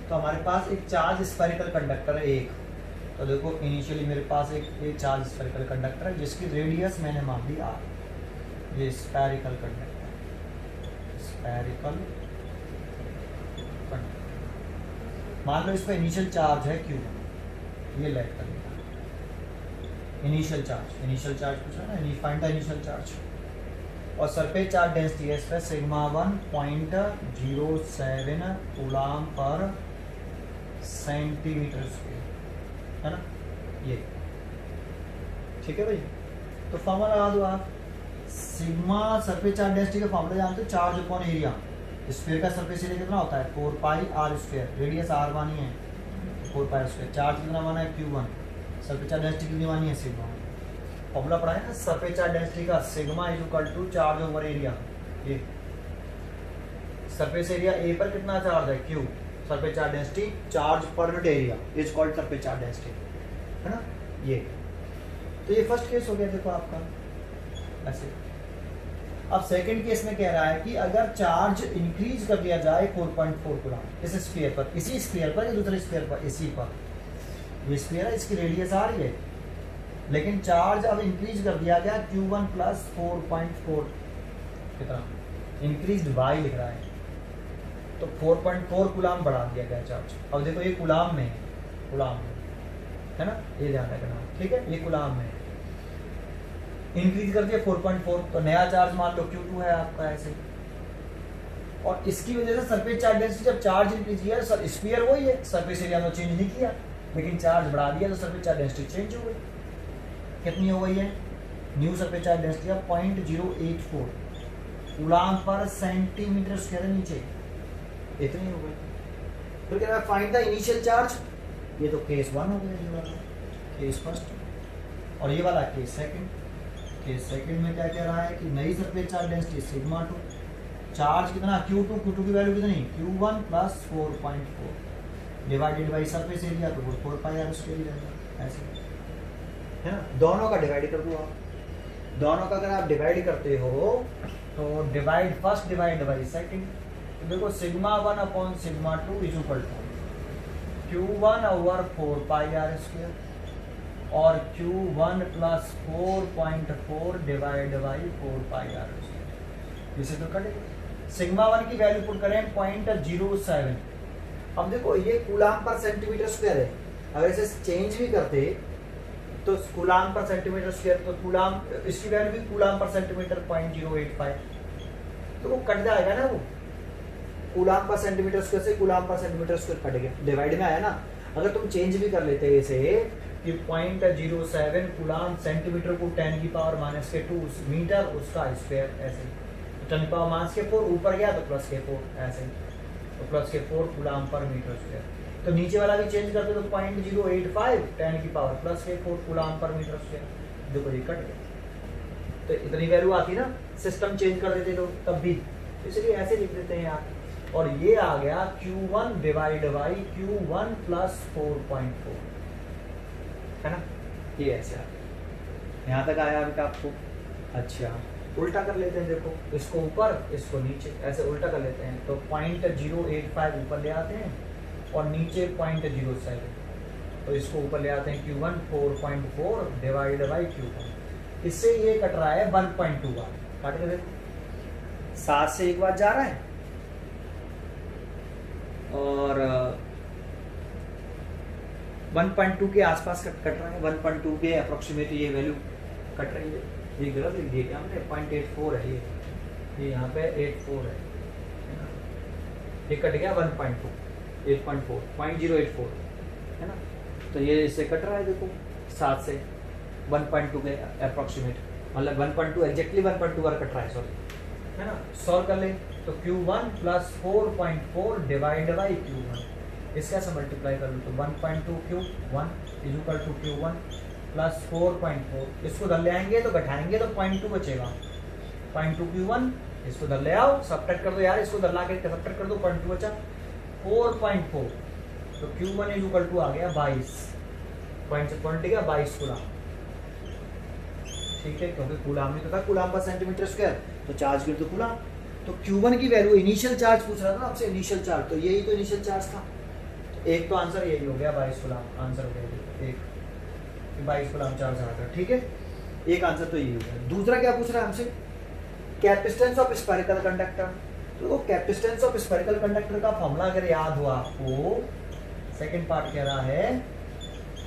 तो हमारे पास एक charge spherical conductor है एक। तो देखो इनिशियली मेरे पास एक चार्ज स्फेरिकल कंडक्टर है जिसकी रेडियस मैंने मान ली r। ये स्फेरिकल कंडक्टर, स्फेरिकल कंडक्टर, मान लो इसका इनिशियल चार्ज है q। ये लेट कर लिया इनिशियल चार्ज पूछा ना, फाइंड द इनिशियल चार्ज। और सरफेस चार्ज डेंसिटी है इसका sigma 1.07 coulomb per centimetre square, है ना? ये ठीक है भाई। तो फॉर्मूला लगा दो आप। सिग्मा सरफेस चार्ज डेंसिटी का फॉर्मूला जानते हो, चार्ज अपॉन एरिया। स्फीयर का सरफेस एरिया कितना होता है 4 pi r square, radius r मानी है 4 पाई स्क्वायर। चार्ज कितना माना है q1, सरफेस चार्ज डेंसिटी कितनी मानी है सिग्मा। फॉर्मूला पढ़ा है ना सरफेस चार्ज डेंसिटी का, sigma is equal to charge over area. ये सरफेस एरिया a पर कितना चार्ज है q, surface charge density charge per unit area is called surface charge density, है ना? ये तो ये फर्स्ट केस हो गया देखो आपका ऐसे। अब सेकंड केस में कह रहा है कि अगर चार्ज इंक्रीज कर दिया जाए 4.4 कूलम इस स्फीयर पर, इसी स्फीयर पर या दूसरे स्फीयर पर, इसी पर, ये स्फीयर है इसकी रेडियस आ रही है, लेकिन चार्ज अब इंक्रीज कर दिया गया Q1 प्लस 4.4 कितना इंक्रीज बाय लिख रहा है, तो 4.4 कूलम बढ़ा दिया गया चार्ज। अब देखो ये कूलम में है ना, ये ध्यान रखना, ठीक है? ये कूलम में इंक्रीज कर दिया 4.4, तो नया चार्ज मान लो Q2 है आपका ऐसे। और इसकी वजह से सरफेस चार्ज डेंसिटी जब चार्ज इंक्रीज किया, स्फीयर वही है, सरफेस एरिया तो चेंज नहीं किया, लेकिन चार्ज बढ़ा दिया तो सरफेस चार्ज डेंसिटी चेंज हो गई। कितनी हो गई है? New surface charge density 0.084 coulomb per centimetre square, नीचे इतनी हो गई। फिर कह रहा है फाइंड द इनिशियल चार्ज। ये तो केस 1 हो गया, ये वाला केस फर्स्ट, और ये वाला केस सेकंड। केस सेकंड में क्या कह रहा है कि नई surface charge density sigma 2, charge कितना Q2 की वैल्यू कितनी Q1 plus 4.4 divided by surface area, तो वो 4 पाई r स्क्वायर रहेगा ऐसे, है ना? दोनों का डिवाइड कर दो आप। दोनों का अगर आप डिवाइड करते हो तो divide first divide by second. तो देखो sigma 1 upon sigma 2 is equal to Q1 over 4 pi r square और Q1 plus 4.4 divide by 4 pi r square. इसे तो कटेगा। सिग्मा 1 की वैल्यू पुट करें 0.07। अब देखो ये कूलम पर सेंटीमीटर स्क्वायर है, अगर इसे चेंज भी करते तो कूलम पर सेंटीमीटर स्क्वायर, तो कूलम इसकी वैल्यू भी कूलम पर सेंटीमीटर 0.085, तो वो कट जाएगा ना, वो कूलम पर सेंटीमीटर स्क्वायर से coulomb per centimetre square cut गया, डिवाइड में आया ना। अगर तुम चेंज भी कर लेते इसे कि 0.07 कूलम सेंटीमीटर को 10 की पावर माइनस के 2 मीटर उसका स्क्वायर ऐसे, 10 की पावर माइनस के 4 ऊपर गया तो प्लस के 4 ऐसे, तो प्लस के 4 कूलम पर मीटर स्क्वायर। तो नीचे वाला भी चेंज करते तो 0.085 10 की पावर प्लस के 4 कूलम पर मीटर स्क्वायर, देखो ये कट गया। तो इतनी वैल्यू आती ना, सिस्टम चेंज कर देते तो तब भी, इसलिए ऐसे लिख देते हैं आप। और ये आ गया Q1 divide by Q1 plus 4.4, है ना? ये ऐसे आ गया। यहाँ तक आया अभी आपको? अच्छा, उल्टा कर लेते हैं, देखो इसको ऊपर इसको नीचे, ऐसे उल्टा कर लेते हैं। तो 0.085 ऊपर ले आते हैं और नीचे 0.07, तो इसको ऊपर ले आते हैं Q1 4.4 डिवाइड बाई Q1। इससे ये कट रहा है 1.2 बार, काट के देखो 7 से एक बार जा रहा है और 1.2 के आसपास कट रहा है, 1.2 के अप्रोक्सीमेट ये वैल्यू कट रही है। ये गलत लिख दिया क्या हमने, 0.84 है ये यहाँ पे 84 है ना, ये कट गया 1.2, 8.4, 0.084 है ना, तो ये इससे कट रहा है देखो 7 से 1.2 के अप्रोक्सीमेट, मतलब 1.2 एग्जैक्टली 1.2 बार कट रहा है, सॉरी है ना। सॉल्व कर ले तो Q1 plus 4.4 divide by Q1, इसका से मल्टीप्लाई कर लो तो 1.2 Q1 is equal to Q1 plus 4.4, इसको धर ले आएंगे तो घटाएंगे तो 0.2 बचेगा, 0.2 Q1, इसको धर ले आओ सब्ट्रैक्ट कर दो यार, इसको धर ला के सब्ट्रैक्ट कर दो, 0.2 बचा, 4.4 तो Q1 इज इक्वल टू आ गया 22, पॉइंट से पॉइंट गया 22 कूलाम, ठीक है, क्योंकि कूलाम में तो था कूलाम पर सेंटीमीटर स्क्वायर, तो चार्ज कर दो कूलाम। तो Q1 की वैल्यू इनिशियल चार्ज पूछ रहा था ना आपसे, इनिशियल चार्ज, तो यही तो इनिशियल चार्ज था, तो एक तो आंसर यही हो गया 22 कूलाम, आंसर हो गया एक 22 कूलाम चार्ज आ गया, ठीक है, एक आंसर तो यही हो गया। दूसरा क्या पूछ रहा है हमसे, कैपेसिटेंस ऑफ स्फेरिकल कंडक्टर, तो कैपेसिटेंस ऑफ स्फेरिकल कंडक्टर का फॉर्मूला अगर याद हो आपको, सेकंड पार्ट कह रहा है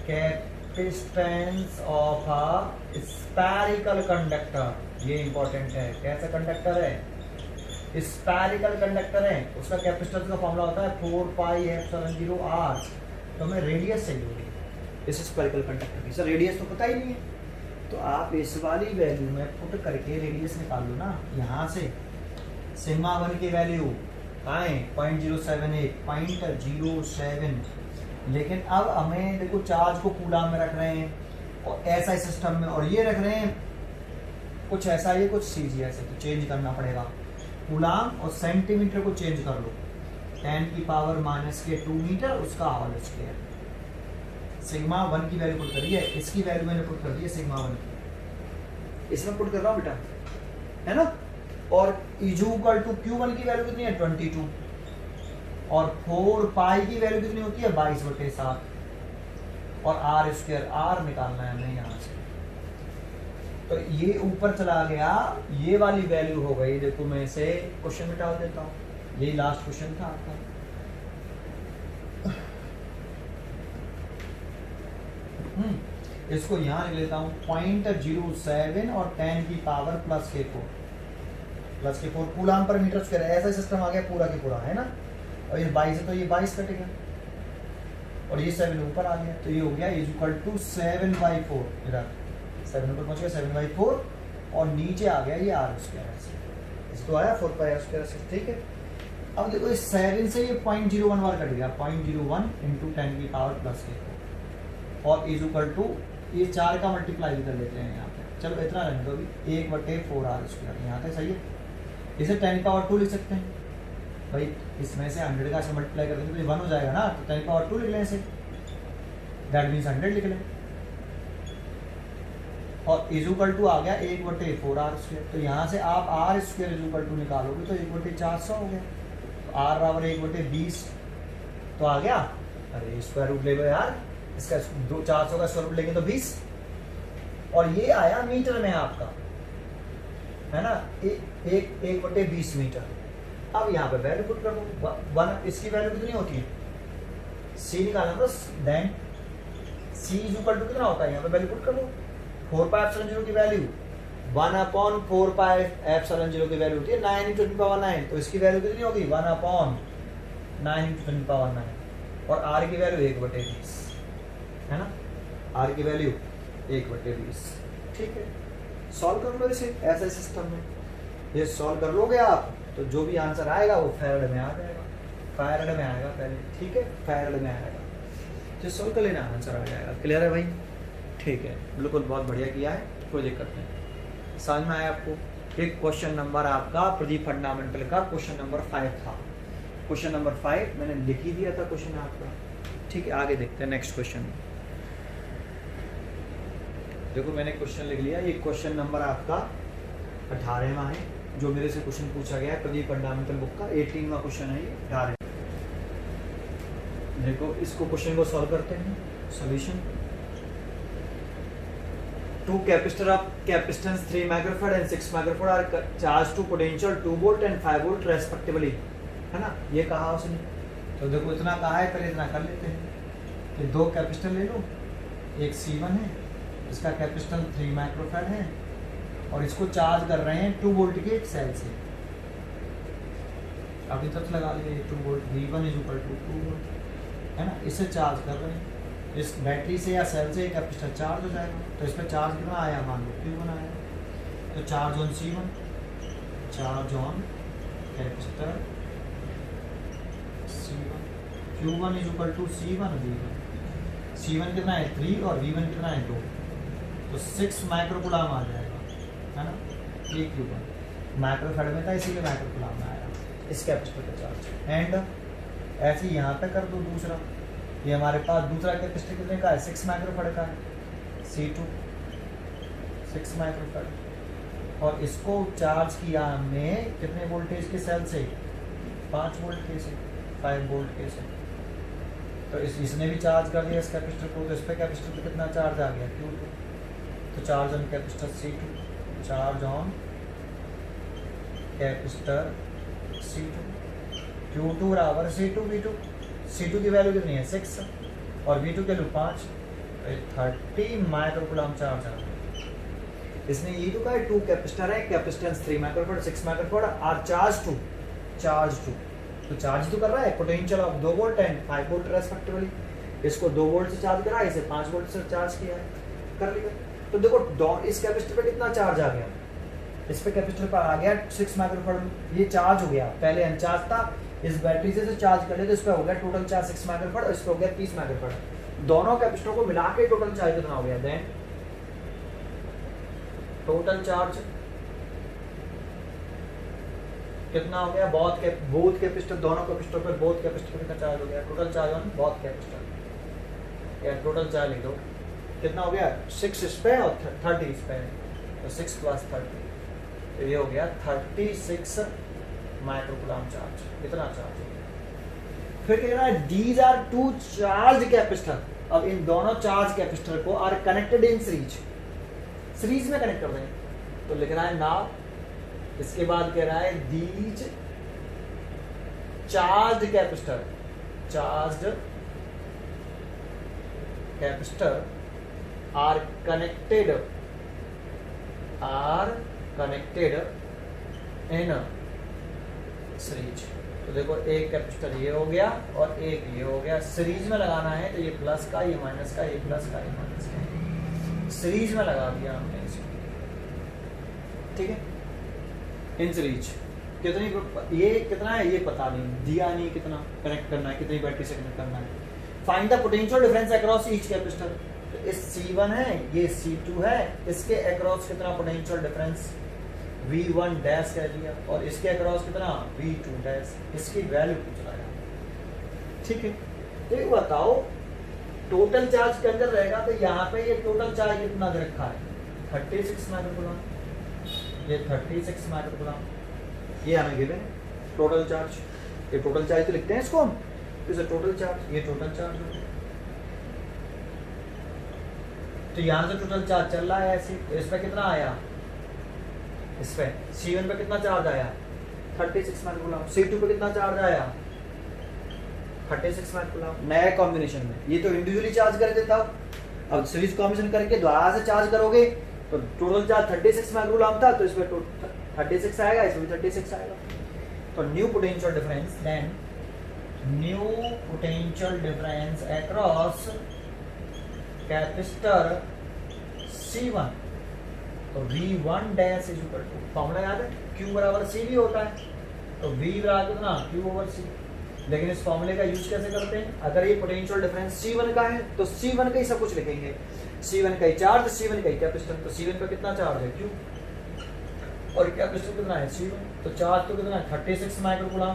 capacitance of a spherical conductor, ये इंपॉर्टेंट है, कैसा कंडक्टर है, स्फेरिकल कंडक्टर है, उसका कैपेसिटेंस का फॉर्मूला होता है 4πε0r, तो हमें रेडियस चाहिए होगी इस स्फेरिकल कंडक्टर की, सर रेडियस तो पता ही नहीं है, तो आप इस वाली वैल्यू में पुट करके रेडियस निकाल लो ना, यहाँ से सिग्मा 1 की वैल्यू आए 0.078, 0.07, लेकिन अब हमें देखो चार्ज को कूलाम में रख रहे हैं और ऐसा सिस्टम में, और ये रख रहे हैं कुछ ऐसा, ये कुछ सीजी ऐसे, तो चेंज करना पड़ेगा, कूलाम और सेंटीमीटर को चेंज कर लो, 10⁻⁻2 मीटर उसका होल स्क्वायर, सिग्मा 1 की वैल्यू पुट करी है, इसकी वैल्यू मैंने पुट कर दी है सिग्मा 1, इसमें पुट कर रहा हूँ बेटा, है ना, और इक्वल टू Q1 की वैल्यू कितनी है 22, और 4 पाई की वैल्यू कितनी होती है 22/7, और आर स्क्वायर, आर निकालना है हमें यहाँ से, तो ये ऊपर चला गया, ये वाली वैल्यू हो गई, देखो मैं इसे क्वेश्चन में डाल देता हूँ, यही लास्ट क्वेश्चन था आपका, इसको यहाँ लिख लेता हूँ 0.07 और 10 की पावर प्लस के 4 कूलाम पर मीटर स्क्वायर, ऐसा सिस्टम आ गया पूरा के पूरा, है ना, और ये 22 है तो ये 22 कटेगा, और ये 7 ऊपर आ गया, तो ये हो गया इज इक्वल टू 7/4, इधर 7 ऊपर पहुंच गया 7/4, और नीचे आ गया ये आर स्क्वायर, इसको आया 4πr², ठीक है। अब देखो इस 7 से ये 0.01 बार कट गया, 0.01 × 10 की पावर प्लस के 4, और इज इक्वल टू ये 4 का मल्टीप्लाई भी कर लेते हैं यहाँ पे, चलो इतना रहने दो अभी, 1/4r², यहाँ पे सही है, इसे 10 पावर 2 लिख सकते हैं भाई, इसमें से 100 का से मल्टीप्लाई कर देंगे तो ये 1 हो जाएगा ना, तो 10 पावर 2 लिख लें इसे, दैट मीन्स 100 लिख लें, और इज इक्वल टू आ गया 1/4r², तो यहाँ से आप r² इज इक्वल टू निकालोगे तो 1/400 हो गया, तो r बराबर 1/20 तो आ गया, अरे स्क्वायर रूट ले लो यार, इसका 400 का स्क्वायर रूट लेंगे तो 20, और ये आया मीटर में आपका, है ना, 1/20 मीटर। अब यहाँ पे वैल्यू पुट कर दो, 1 इसकी वैल्यू कितनी होती है, c निकालना बस, then c is equal to कितना होता है, यहाँ पे वैल्यू पुट कर दो, 4πε0 की वैल्यू 1/4πε0 की वैल्यू होती है 9 × 10⁹, तो इसकी वैल्यू कितनी होगी 1/9 × 10⁹, और r की वैल्यू 1/20, है ना, r की वैल्यू 1/20, ठीक है। सॉल्व कर लो इसे ऐसे सिस्टम में, ये सॉल्व कर लोगे आप तो जो भी आंसर आएगा वो फैराड में आ जाएगा, फैराड में आएगा पहले, ठीक है, फैराड में आएगा, जो सॉल्व कर लेना आंसर आ जाएगा, क्लियर है भाई, ठीक है, बिल्कुल बहुत बढ़िया किया है, कोई दिक्कत नहीं, समझ में आया आपको। एक क्वेश्चन नंबर आपका प्रदीप फंडामेंटल का क्वेश्चन नंबर 5 था, क्वेश्चन नंबर 5 मैंने लिख ही दिया था क्वेश्चन आपका, ठीक है, आगे देखते हैं नेक्स्ट क्वेश्चन। देखो मैंने क्वेश्चन लिख लिया, ये क्वेश्चन नंबर आपका 18वां है, जो मेरे से क्वेश्चन पूछा गया है प्रदीप फंडामेंटल बुक का, 18वां क्वेश्चन है ये, 18। देखो इसको क्वेश्चन को सॉल्व करते हैं, solution. Two capacitor of capacitance 3 microfarad and 6 microfarad are charged to potential 2 volt and 5 volt respectively, है ना, ये कहा उसने, तो देखो इतना कहा है, पहले इतना कर लेते हैं कि दो कैपेसिटर ले लो, एक C1 है, इसका कैपेसिटेंस 3 माइक्रोफैराड है और इसको चार्ज कर रहे हैं 2 वोल्ट के एक सेल से। अभी तक लगा लिए 2 वोल्ट, V1 = 2 वोल्ट है ना, इसे चार्ज कर रहे हैं। इस बैटरी से या सेल से कैपेसिटर चार्ज हो जाएगा। तो इस पर चार्ज कितना आया, मान लो Q1 आया। तो charge on C1, charge on capacitor C1, Q1 = C1 V1। C1 कितना है 3 और V1 कितना है 2, तो 6 माइक्रोकूलम आ जाएगा है ना। ये Q1 माइक्रोफैराड में था इसीलिए माइक्रोकूलम में आया इस कैपेसिटर का चार्ज। एंड ऐसे ही यहाँ पे कर दो दूसरा, ये हमारे पास दूसरा कैपेसिटर कितने का है, 6 माइक्रोफैराड का है, C2 6 माइक्रोफैराड। और इसको चार्ज किया हमने कितने वोल्टेज के सेल से, 5 वोल्ट के से, 5 वोल्ट के से। तो इसने भी चार्ज कर दिया इस कैपेसिटर को, तो इस पे कैपेसिटर पे कितना चार्ज आ गया, Q2। तो charge on capacitor C2, charge on capacitor C2, Q2 बराबर C2 V2। C2 की वैल्यू कितनी है 6 और V2 की वैल्यू 5, 30 माइक्रोकूलम चार्ज आ गया। इसने ये तो कहा 2 कैपेसिटर है, कैपेसिटेंस 3 माइक्रोफैराड, 6 माइक्रोफैराड और चार्ज 2, तो चार्ज तो कर रहा है, potential of 2 volt and 5 volt respectively. इसको 2 वोल्ट से चार्ज करा, इसे 5 वोल्ट से चार्ज किया है, कर लिया। तो देखो इस कैपेसिटर पे कितना चार्ज आ गया, इस पे कैपेसिटर पर आ गया 6 माइक्रोफैराड, ये चार्ज हो गया, पहले अनचार्ज था। इस बैटरी से चार्ज कर ले तो इस पे हो गया टोटल चार्ज 6 माइक्रोफैराड और इस पे हो गया 30 माइक्रोफैराड। दोनों कैपेसिटरों को मिला के टोटल चार्ज कितना हो गया, देन टोटल चार्ज कितना हो गया, बोथ कैपेसिटर, दोनों कैपेसिटर पे बोथ कैपेसिटर कितना चार्ज हो गया, total charge on both capacitor, या टोटल चार्ज लिख दो कितना हो गया, 6 इस पे और 30 इस पे, तो 6 + 30, तो ये हो गया 36 माइक्रोकूलम चार्ज, इतना चार्ज हो गया। फिर कह रहा है दीज आर 2 चार्ज कैपेसिटर। अब इन दोनों चार्ज कैपेसिटर को आर कनेक्टेड इन सीरीज में कनेक्ट कर दें, तो लिख रहा है नाउ, इसके बाद कह रहा है these charge capacitor, charge capacitor are connected in series. तो देखो एक कैपेसिटर ये हो गया और एक ये हो गया, सीरीज में लगाना है तो ये प्लस का, ये माइनस का, ये प्लस का, ये माइनस का, सीरीज में लगा दिया हमने इसको, ठीक है। इन सीरीज कितनी, ये कितना है ये पता नहीं, दिया नहीं कितना कनेक्ट करना है, कितनी बैटरी से कनेक्ट करना है। Find the potential difference across each capacitor. तो इस C1 है, ये C2 है, इसके अक्रॉस कितना पोटेंशियल डिफरेंस, V1 डैश कह दिया, और इसके अक्रॉस कितना V2 डैश, इसकी वैल्यू पूछ रहा है, ठीक है। तो ये बताओ टोटल चार्ज के अंदर रहेगा, तो यहाँ पे ये टोटल चार्ज कितना दे रखा है, 36 माइक्रोकूलम, ये 36 माइक्रोकूलम, ये हमें गिवन है टोटल चार्ज। ये टोटल चार्ज तो लिखते हैं इसको हम, इसे टोटल चार्ज, ये टोटल चार्ज हो गया। तो यहाँ से टोटल चार्ज चल रहा है ऐसे, तो इस पे कितना आया, इस पे C1 पे कितना चार्ज आया 36 माइक्रोकूलम, C2 पे कितना चार्ज आया 36 माइक्रोकूलम। नया कॉम्बिनेशन में ये तो इंडिविजुअली चार्ज कर देता, अब सीरीज कॉम्बिनेशन करके दोबारा से चार्ज करोगे तो टोटल चार्ज 36 माइक्रोकूलम था, तो इसमें 36 आएगा, इसमें 36 आएगा। तो new potential difference, then new potential difference across capacitor C1, तो V1 dash is equal to, formula याद है Q बराबर C भी होता है, तो V बराबर कितना Q/C। लेकिन इस फॉर्मूले का यूज कैसे करते हैं, अगर ये पोटेंशियल डिफरेंस C1 का है तो C1 का ही सब कुछ लिखेंगे, C1 का ही चार्ज, C1 का ही कैपेसिटर, तो C1 पे कितना चार्ज है Q और कैपेसिटर कितना है C1, तो चार्ज तो कितना है 36 माइक्रोकूलम,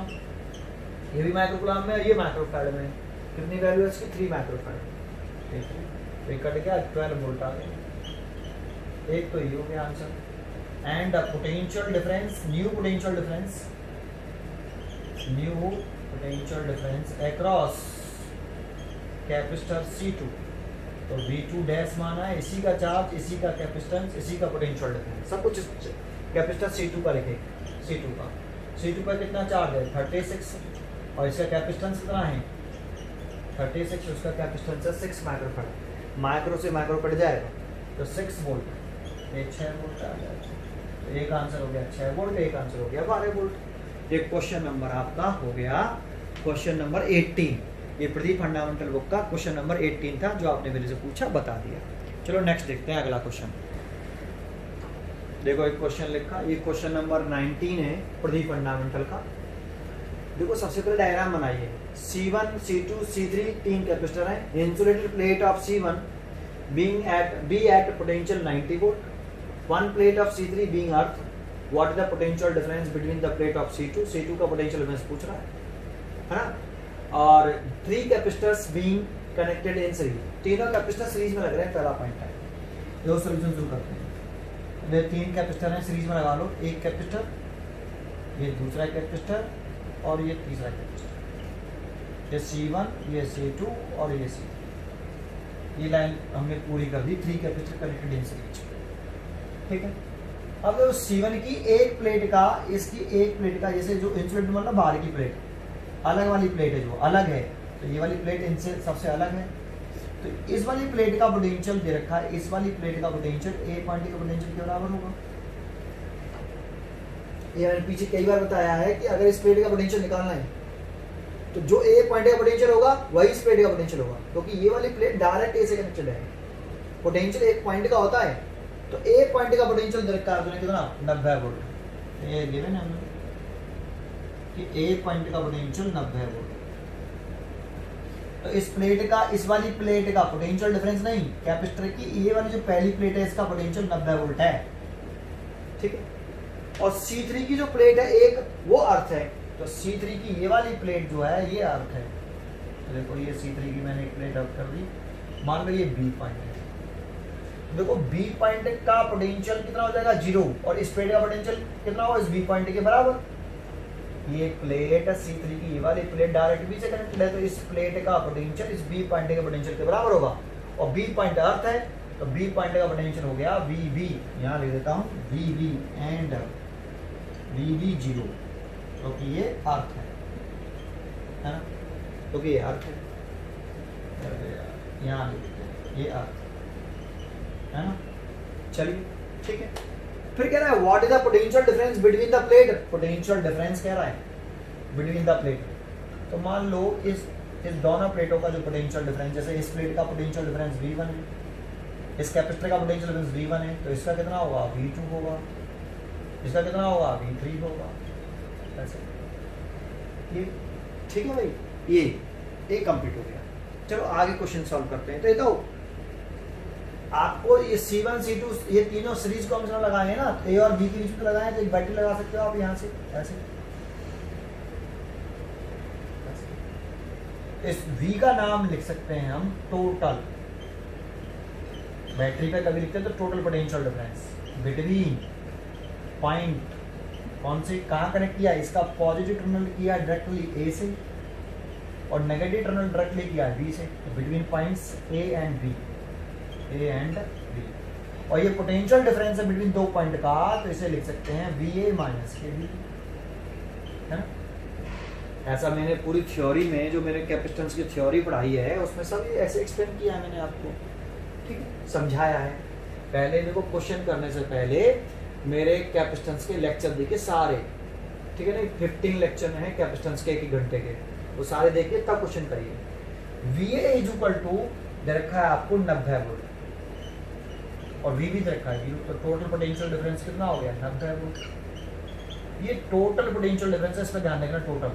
ये भी माइक्रोकूलम में और ये माइक्रोफैराड में, कितनी वैल्यू है इसकी 3 माइक्रोफैराड, ठीक है। तो ये कट गया 12 वोल्ट आ गया, एक तो ये हो गया answer. And potential difference, new potential difference across capacitor C2, तो V2 डैश माना है, इसी का चार्ज, इसी का कैपेसिटेंस, इसी का पोटेंशियल डिफरेंस, सब कुछ कैपेसिटर C2 का लिखे, C2 पर कितना चार्ज है 36, और इसका कैपेसिटेंस कितना है 36, उसका कैपेसिटेंस है 6 माइक्रोफैराड। माइक्रो से माइक्रो कट जाएगा तो 6 वोल्ट, ये 6 वोल्ट आ जाएगा। तो एक आंसर हो गया 6 वोल्ट, एक आंसर हो गया 12 वोल्ट। ये क्वेश्चन नंबर आपका हो गया क्वेश्चन नंबर 18। ये प्रदीप फंडामेंटल बुक का क्वेश्चन नंबर 18 था जो आपने मेरे से पूछा, बता दिया। चलो नेक्स्ट देखते हैं अगला क्वेश्चन। देखो एक क्वेश्चन लिखा, ये क्वेश्चन नंबर 19 है प्रदीप फंडामेंटल का। देखो सबसे पहले डायग्राम बनाइए। C1, C2, C3 तीन कैपेसिटर हैं। Insulated plate of C1 be at potential 90 volt. One plate of C3 being earth. What is the potential difference between the plate of C2? C2 का potential difference पूछ रहा है ना। और 3 capacitors being connected in series. तीनों capacitor series में लग रहे हैं, पहला पॉइंट है। दो सॉल्यूशन शुरू करते हैं। ये 3 कैपेसिटर हैं, सीरीज में लगा लो। एक कैपेसिटर, ये दूसरा कैपेसिटर और ये तीसरा कैपेसिटर। ये C1, ये C2 और ये C3। ये लाइन हमने पूरी कर दी, 3 कैपेसिटर कनेक्टेड इन सीरीज। ठीक है। अब C1 की एक प्लेट का, इसकी एक प्लेट का, जैसे जो इंसुलेटेड मतलब बाहर की प्लेट, अलग वाली प्लेट है, जो अलग है, तो ये वाली प्लेट इनसे सबसे अलग है। तो इस वाली प्लेट का पोटेंशियल दे रखा है, इस वाली प्लेट का पोटेंशियल ए पॉइंट का पोटेंशियल के बराबर होगा। ये मैंने पीछे कई बार बताया है कि अगर इस प्लेट का पोटेंशियल निकालना है तो जो ए पॉइंट का पोटेंशियल होगा वही इस प्लेट का पोटेंशियल होगा, क्योंकि ये वाली प्लेट डायरेक्ट ए से कनेक्टेड है। पोटेंशियल एक पॉइंट का होता है, तो ए पॉइंट का पोटेंशियल दे रखा है कितना 90 वोल्ट। ये गिवन है हमने कि ए पॉइंट का पोटेंशियल 90 वोल्ट। तो इस प्लेट का, इस वाली प्लेट का पोटेंशियल डिफरेंस नहीं, कैपेसिटर की ये वाली जो पहली प्लेट है इसका पोटेंशियल 90 वोल्ट है। ठीक है। और C3 की जो प्लेट है एक, वो अर्थ है। तो C3 की ये वाली प्लेट जो है ये अर्थ है। तो देखो ये C3 की मैंने एक प्लेट अर्थ कर दी, मान लो ये B पॉइंट है। देखो B पॉइंट का पोटेंशियल कितना हो जाएगा 0, और इस प्लेट का पोटेंशियल कितना होगा इस B पॉइंट के बराबर। ये प्लेट C3 की ये वाली प्लेट डायरेक्ट B से कनेक्टेड है, तो इस प्लेट का पोटेंशियल इस B पॉइंट के पोटेंशियल के बराबर होगा। और B पॉइंट अर्थ है, तो B पॉइंट का पोटेंशियल हो गया VB, यहाँ लिख देता हूँ VB एंड VB 0, क्योंकि ये अर्थ है ना, क्योंकि ये अर्थ है, यहाँ लिख देते हैं ये अर्थ है ना। चलिए ठीक है। फिर कह रहा है what is the potential difference between the plate. Potential difference कह रहा है बिटवीन द प्लेट। तो मान लो इस दोनों प्लेटों का जो पोटेंशियल डिफरेंस, जैसे इस प्लेट का पोटेंशियल डिफरेंस V1 है, इस कैपेसिटर का पोटेंशियल डिफरेंस V1 है, तो इसका कितना होगा V2 होगा, इसका कितना होगा V3 होगा, ऐसे। ये ठीक है भाई, ये कंप्लीट हो गया। चलो आगे क्वेश्चन सॉल्व करते हैं। तो ये तो आपको ये C1 C2 ये तीनों सीरीज कॉम्बिनेशन लगाए हैं ना, A और B के बीच में लगाए, तो एक बैटरी लगा सकते हो आप यहाँ से ऐसे। इस V का नाम लिख सकते हैं हम टोटल। बैटरी पे कभी लिखते हैं तो total potential difference between point, कौन से कहाँ कनेक्ट किया, इसका पॉजिटिव टर्मिनल किया डायरेक्टली A से और नेगेटिव टर्मिनल डायरेक्टली किया B से, तो between points A and B। और ये पोटेंशियल डिफरेंस है बिटवीन दो पॉइंट का, तो इसे लिख सकते हैं VA माइनस KB, है ना। ऐसा मैंने पूरी थ्योरी में, जो मैंने कैपेसिटेंस की थ्योरी पढ़ाई है उसमें सब ऐसे एक्सप्लेन किया है मैंने आपको, ठीक है, समझाया है। पहले मेरे को क्वेश्चन करने से पहले मेरे कैपेसिटेंस के लेक्चर देखे सारे, ठीक है ना, 15 लेक्चर हैं कैपेसिटेंस के 1 घंटे के, वो सारे देखिए तब क्वेश्चन करिए। VA इज इक्वल टू दे रखा है आपको 90 वोल्ट और VB दे रखा है 0, तो टोटल पोटेंशियल डिफरेंस कितना हो गया 90 वोल्ट। ये टोटल पोटेंशियल डिफरेंस है, इसमें ध्यान रखना टोटल।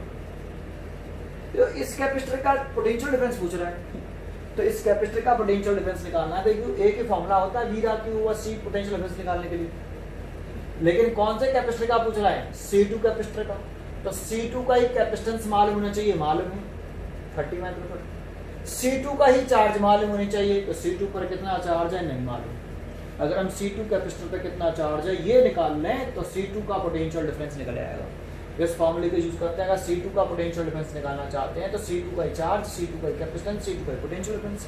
तो इस कैपेसिटर का पोटेंशियल डिफरेंस पूछ रहा है, तो इस कैपेसिटर का पोटेंशियल डिफरेंस निकालना है। तो एक ही फॉर्मूला होता है V/Q/C पोटेंशियल डिफरेंस निकालने के लिए, लेकिन कौन से कैपेसिटर का पूछ रहा है C2 कैपेसिटर का। तो C2 का ही कैपेसिटेंस मालूम होना चाहिए, मालूम है 30 माइक्रोफैराड। C2 का ही चार्ज मालूम होनी चाहिए, तो C2 पर कितना चार्ज है नहीं मालूम। अगर हम C2 कैपेसिटर पर कितना चार्ज है ये निकाल लें तो C2 का पोटेंशियल डिफरेंस निकल आएगा। इस फॉर्मूले का यूज करते हैं। अगर C2 का पोटेंशियल डिफरेंस निकालना चाहते हैं तो C2 का चार्ज, C2 का कैपेसिटेंस, C2 का पोटेंशियल डिफरेंस।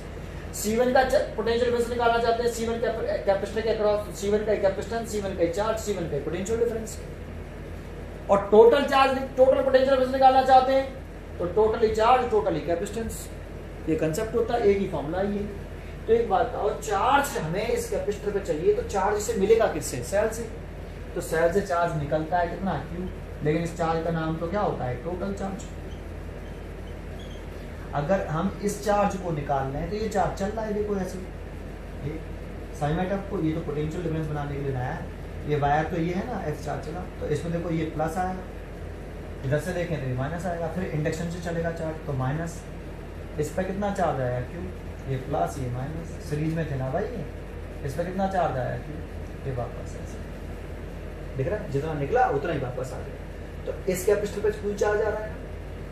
C1 का पोटेंशियल डिफरेंस निकालना चाहते हैं, C1 कैपेसिटर के अक्रॉस, C1 का कैपेसिटेंस, C1 का चार्ज, C1 का पोटेंशियल डिफरेंस। और total charge, total potential difference निकालना चाहते हैं तो टोटली चार्ज टोटली कैपेसिटेंस, ये कंसेप्ट होता है, एक ही फॉर्मूला ये। तो एक बात बताओ, चार्ज हमें इस कैपेसिटर पे चाहिए, तो चार्ज से मिलेगा किससे? सेल से। तो सेल से चार्ज निकलता है कितना? Q। लेकिन इस चार्ज का नाम तो क्या होता है? Total charge. अगर हम इस चार्ज को निकाल रहे हैं तो ये चार्ज चल रहा है, देखो ऐसे ये साइमेट आपको, ये तो पोटेंशियल डिफरेंस बनाने के लिए बनाया है। ये वायर तो ये है ना, एफ चार्ज चला, तो इसमें देखो ये प्लस आएगा, इधर से देखें तो ये माइनस आएगा, फिर इंडक्शन से चलेगा चार्ज तो माइनस, इस पर कितना चार्ज आया? Q। ये प्लस ये माइनस, सीरीज में थे ना भाई ये, इस पर कितना चार्ज आया? Q। ये वापस ऐसे दिख रहा है, जितना निकला उतना ही वापस आ गया। तो इस कैपेसिटर पे कुल चार्ज आ रहा है,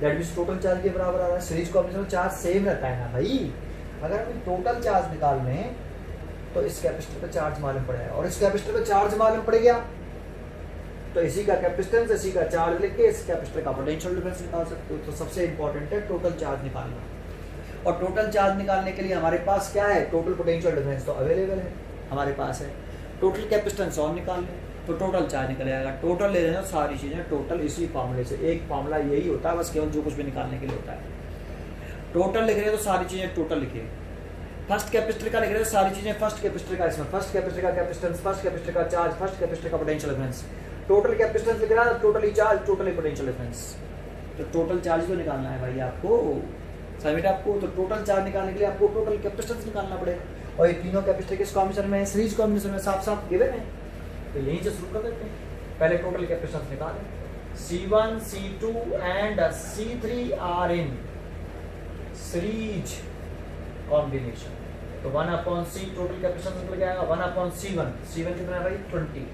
दैट मींस टोटल चार्ज के बराबर आ रहा है। सीरीज कॉम्बिनेशन में चार्ज सेम रहता है ना भाई। अगर हम टोटल चार्ज निकाल लें तो इस कैपेसिटर पे चार्ज मालूम पड़ेगा, और इस कैपेसिटर पे चार्ज मालूम पड़ गया तो इसी का कैपेसिटेंस, इसी का चार्ज लिख के इस कैपेसिटर का पोटेंशियल डिफरेंस निकाल सकते हो। तो सबसे इंपॉर्टेंट है टोटल चार्ज निकालना, और टोटल चार्ज निकालने के लिए हमारे पास क्या है? टोटल पोटेंशियल डिफरेंस तो अवेलेबल है हमारे पास है। टोटल कैपेसिटेंस और निकाल लें तो टोटल चार्ज निकल जाएगा। टोटल ले रहे हैं सारी चीज़ें टोटल इसी फार्मूले से, एक फार्मूला यही होता है बस, केवल जो कुछ भी निकालने के लिए होता है। टोटल लिख रहे हैं तो सारी चीज़ें टोटल लिखिए। फर्स्ट कैपेसिटर का लिख रहे हैं सारी चीज़ें फर्स्ट कैपेसिटर का, इसमें फर्स्ट कैपेसिटर का कैपेसिटेंस, फर्स्ट कैपेसिटर का चार्ज, फर्स्ट कैपेसिटर का पोटेंशियल डिफरेंस। टोटल कैपेसिटेंस लिख रहा है, totally charge totally potential difference. तो टोटल चार्ज तो निकालना है भाई आपको, समझ आपको। तो टोटल चार्ज निकालने के लिए आपको टोटल कैपेसिटेंस निकालना पड़ेगा, और ये तीनों कैपेसिटर किस कॉम्बिनेशन में है? सीरीज कॉम्बिनेशन में, साफ साफ गिवन है। तो यहीं से शुरू कर देते हैं। पहले टोटल कैपेसिटेंस निकालें। C1, C2 and C3 are in series combination, तो 1/C टोटल कैपेसिटेंस निकल जाएगा 1/C1। C1 कितना है भाई? 20।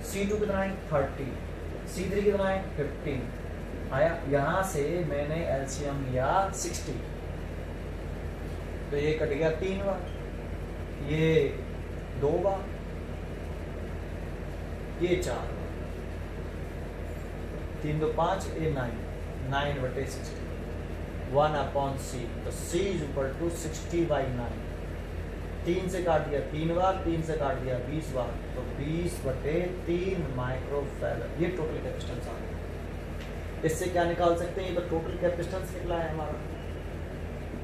C2 कितना है? 30। C3 कितना है? 15 आया। यहां से मैंने एलसीएम लिया 60, तो ये कट गया 3 बार, ये 2 बार, ये 4 बार, 3 2 5 ये 9/60 1/C। तो C इज इक्वल टू 60/9। 3 से काट दिया 3 बार, 3 से काट दिया 20 बार, तो 20/3 माइक्रोफैराड। ये टोटल कैपेसिटेंस आ गया। इससे क्या निकाल सकते हैं? ये तो टोटल कैपेसिटेंस निकला है हमारा,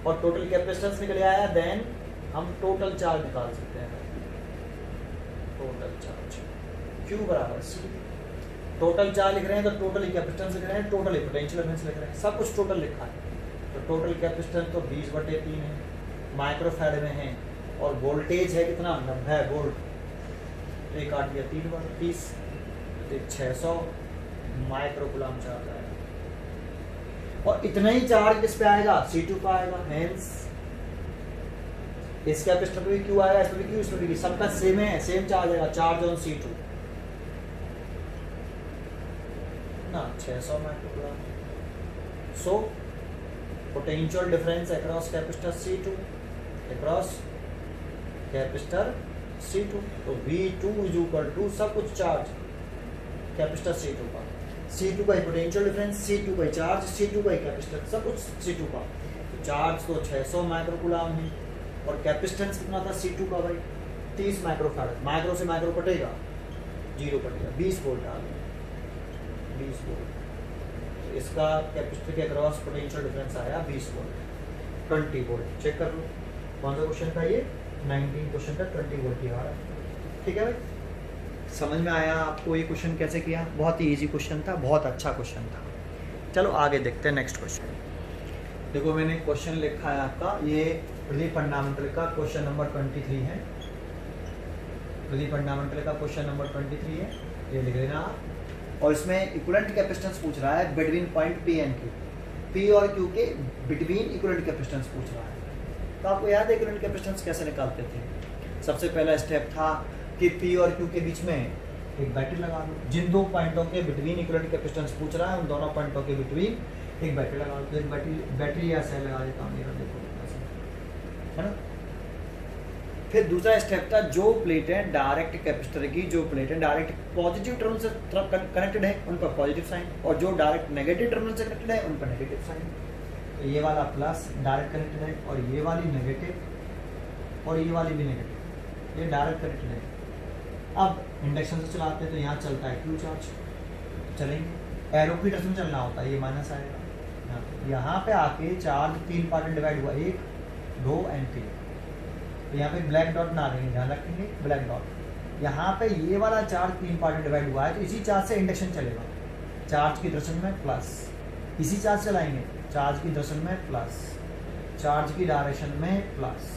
और टोटल कैपेसिटेंस निकल आया, देन हम टोटल चार्ज निकाल सकते हैं। टोटल चार्ज Q बराबर C। टोटल चार्ज लिख रहे हैं तो टोटल कैपेसिटेंस लिख रहे हैं, टोटल पोटेंशियल डिफरेंस लिख रहे हैं, सब कुछ टोटल लिखा है। तो टोटल कैपेसिटेंस तो 20/3 है, माइक्रोफैराड में है, और वोल्टेज है कितना? 90 वोल्ट। तो ये काट दिया 3 बार 30, तो 600 माइक्रोकूलम चार्ज आएगा। और इतना ही चार्ज किस पे आएगा? C2 पे आएगा। हेंस इस कैपेसिटर पे भी Q आएगा, इस पे भी Q, इस पे भी, सबका सेम है, सेम चार्ज आएगा। चार्ज ऑन C2 ना 600 microcoulomb. So potential difference across capacitor C2 across capacitor C2, तो V2 इज इक्वल टू सब कुछ चार्ज कैपेसिटर C2 का, C2 का पोटेंशियल डिफरेंस, C2 का चार्ज, C2 का कैपेसिटर, सब कुछ C2 का। तो चार्ज तो 600 माइक्रोकूलम है, और कैपेसिटेंस कितना था C2 का भाई? 30 माइक्रोफैराड। माइक्रो से माइक्रो कटेगा, 0 कटेगा, 20 वोल्ट आ गया, 20 वोल्ट। तो इसका कैपेसिटर के अक्रॉस पोटेंशियल डिफरेंस आया 20 वोल्ट, 20 वोल्ट। चेक कर लो कौन सा क्वेश्चन था ये? 19 क्वेश्चन था, 20 वोल्ट की आ रहा है। ठीक है भाई, समझ में आया आपको ये क्वेश्चन कैसे किया? बहुत ही इजी क्वेश्चन था, बहुत अच्छा क्वेश्चन था। चलो आगे देखते हैं नेक्स्ट क्वेश्चन। देखो मैंने क्वेश्चन लिखा है आपका, ये प्रिली फंडामेंटल का क्वेश्चन नंबर 23 है। प्रिली फंडामेंटल का क्वेश्चन नंबर 23 है, ये लिख लेना आप। और इसमें इक्विवेलेंट कैपेसिटेंस पूछ रहा है between point P and Q, P और Q के बिटवीन इक्विवेलेंट कैपेसिटेंस पूछ रहा है। तो आपको याद है इक्विवेलेंट कैपेसिटेंस कैसे निकालते थे? सबसे पहला स्टेप था कि P और Q के बीच में एक बैटरी लगा दो। जिन दो पॉइंटों के बिटवीन इक्विवेलेंट कैपेसिटेंस पूछ रहा है, उन दोनों पॉइंटों के बिटवीन एक बैटरी लगा दो। एक बैटरी या सेल लगा देता हूँ, देखो है ना। फिर दूसरा स्टेप था, जो प्लेटें डायरेक्ट कैपेसिटर की, जो प्लेटें डायरेक्ट पॉजिटिव टर्मिनल से तरफ कनेक्टेड है उन पर पॉजिटिव साइन, और जो डायरेक्ट नेगेटिव टर्मिनल से कनेक्टेड है उन पर नेगेटिव साइन। तो ये वाला प्लस डायरेक्ट कनेक्टेड है, और ये वाली नेगेटिव, और ये वाली भी नेगेटिव, ये डायरेक्ट कनेक्टेड है। अब इंडक्शन से चलाते हैं तो यहाँ चलता है Q चार्ज, चलेंगे एरो की डायरेक्शन में चलना होता है, ये माइनस आएगा, यहाँ पे आके चार्ज 3 पार्ट में डिवाइड हुआ, 1 2 एंड 3। तो यहाँ पे ब्लैक डॉट ना आएंगे, ध्यान रखेंगे ब्लैक डॉट। यहाँ पे ये वाला चार्ज 3 पार्ट में डिवाइड हुआ है, तो इसी चार्ज से इंडक्शन चलेगा। चार्ज की डायरेक्शन में प्लस, इसी चार्ज से लाएंगे, चार्ज की डायरेक्शन में प्लस, चार्ज की डायरेक्शन में प्लस।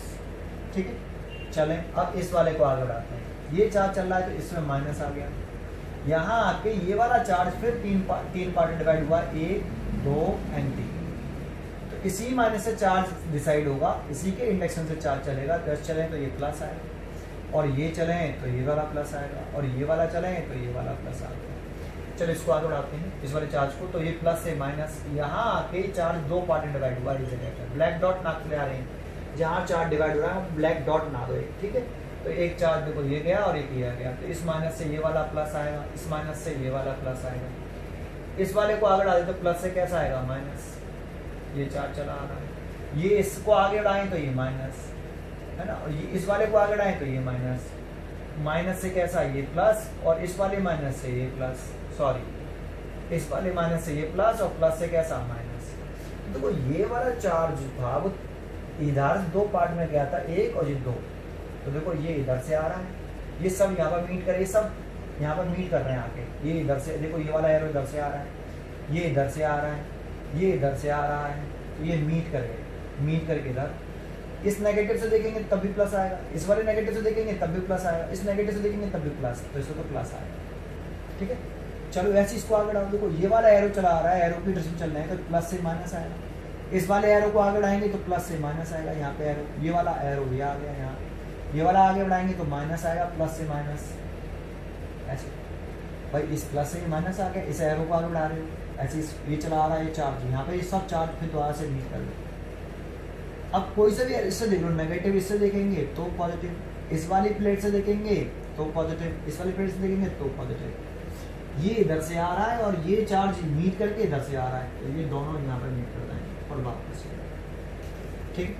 ठीक है, चलें अब इस वाले को आगे बढ़ाते हैं। ये चार्ज चल रहा है तो इसमें माइनस आ गया। यहाँ आके ये वाला चार्ज फिर 3 पार्ट में डिवाइड हुआ, 1 2 एंड 3। तो इसी माइनस से चार्ज डिसाइड होगा, इसी के इंडक्शन से चार्ज चलेगा। प्लस चलें तो ये प्लस आएगा, और ये चलें तो ये वाला प्लस आएगा, और ये वाला चलें तो ये वाला प्लस आएगा। चलो इसको आगे बढ़ाते हैं, इस वाले चार्ज को। तो ये प्लस से माइनस, यहाँ आके चार्ज 2 पार्ट में डिवाइड हुआ इस जगह पर। ब्लैक डॉट ना ले आ रहे हैं, जहाँ चार्ज डिवाइड हो रहा है ब्लैक डॉट ना दो। ठीक है, तो एक चार्ज देखो ये गया और एक ये गया, तो इस माइनस से ये वाला प्लस आएगा, इस माइनस से ये वाला प्लस आएगा। इस वाले को आगे डालें तो प्लस से कैसा आएगा, माइनस। ये चार्ज चला आ रहा है, ये इसको आगे बढ़ाएं तो ये माइनस है ना, और ये इस वाले को आगे बढ़ाएं तो ये माइनस। माइनस से कैसा, ये प्लस, और इस वाले माइनस से ये प्लस, सॉरी इस वाले माइनस से ये प्लस, और प्लस से कैसा, माइनस। देखो ये वाला चार्ज था वो इधर 2 पार्ट में गया था, 1 और ये 2। तो देखो ये इधर से आ रहा है, ये सब यहाँ पर मीट कर, ये सब यहाँ पर मीट कर रहे हैं आके। ये इधर से देखो, ये वाला एरो इधर से आ रहा है, ये इधर से आ रहा है, ये इधर से आ रहा है, तो ये मीट कर गए, मीट करके इधर। इस नेगेटिव से देखेंगे तब भी प्लस आएगा, इस वाले नेगेटिव से देखेंगे तब भी प्लस आएगा, इस नेगेटिव से देखेंगे तब भी प्लस, तो इसको तो प्लस आएगा। ठीक है, चलो ऐसे इसको आगे बढ़ाओ। देखो ये वाला एरो चला आ रहा है, एरो की डायरेक्शन चल रहा है, तो प्लस से माइनस आएगा। इस वाले एरो को आगे बढ़ाएंगे तो प्लस से माइनस आएगा। यहाँ पे एरो, ये वाला एरो ये आ गया, यहाँ ये वाला आगे बढ़ाएंगे तो माइनस आएगा, प्लस से माइनस। ऐसे भाई इस प्लस से माइनस आ गया, इस एरो को आगे बढ़ा रहे हो, ऐसे ये चला आ रहा है ये चार्ज, यहाँ पे ये सब चार्ज फिर दोबारा से मीट कर लो। अब कोई से भी इससे देख लो, नेगेटिव इससे देखेंगे तो पॉजिटिव, इस वाली प्लेट से देखेंगे तो पॉजिटिव, इस वाली प्लेट से देखेंगे तो पॉजिटिव। ये इधर से आ रहा है और ये चार्ज मीट करके इधर से आ रहा है, तो ये दोनों यहाँ पर मीट कर जाएंगे और वापस। ठीक,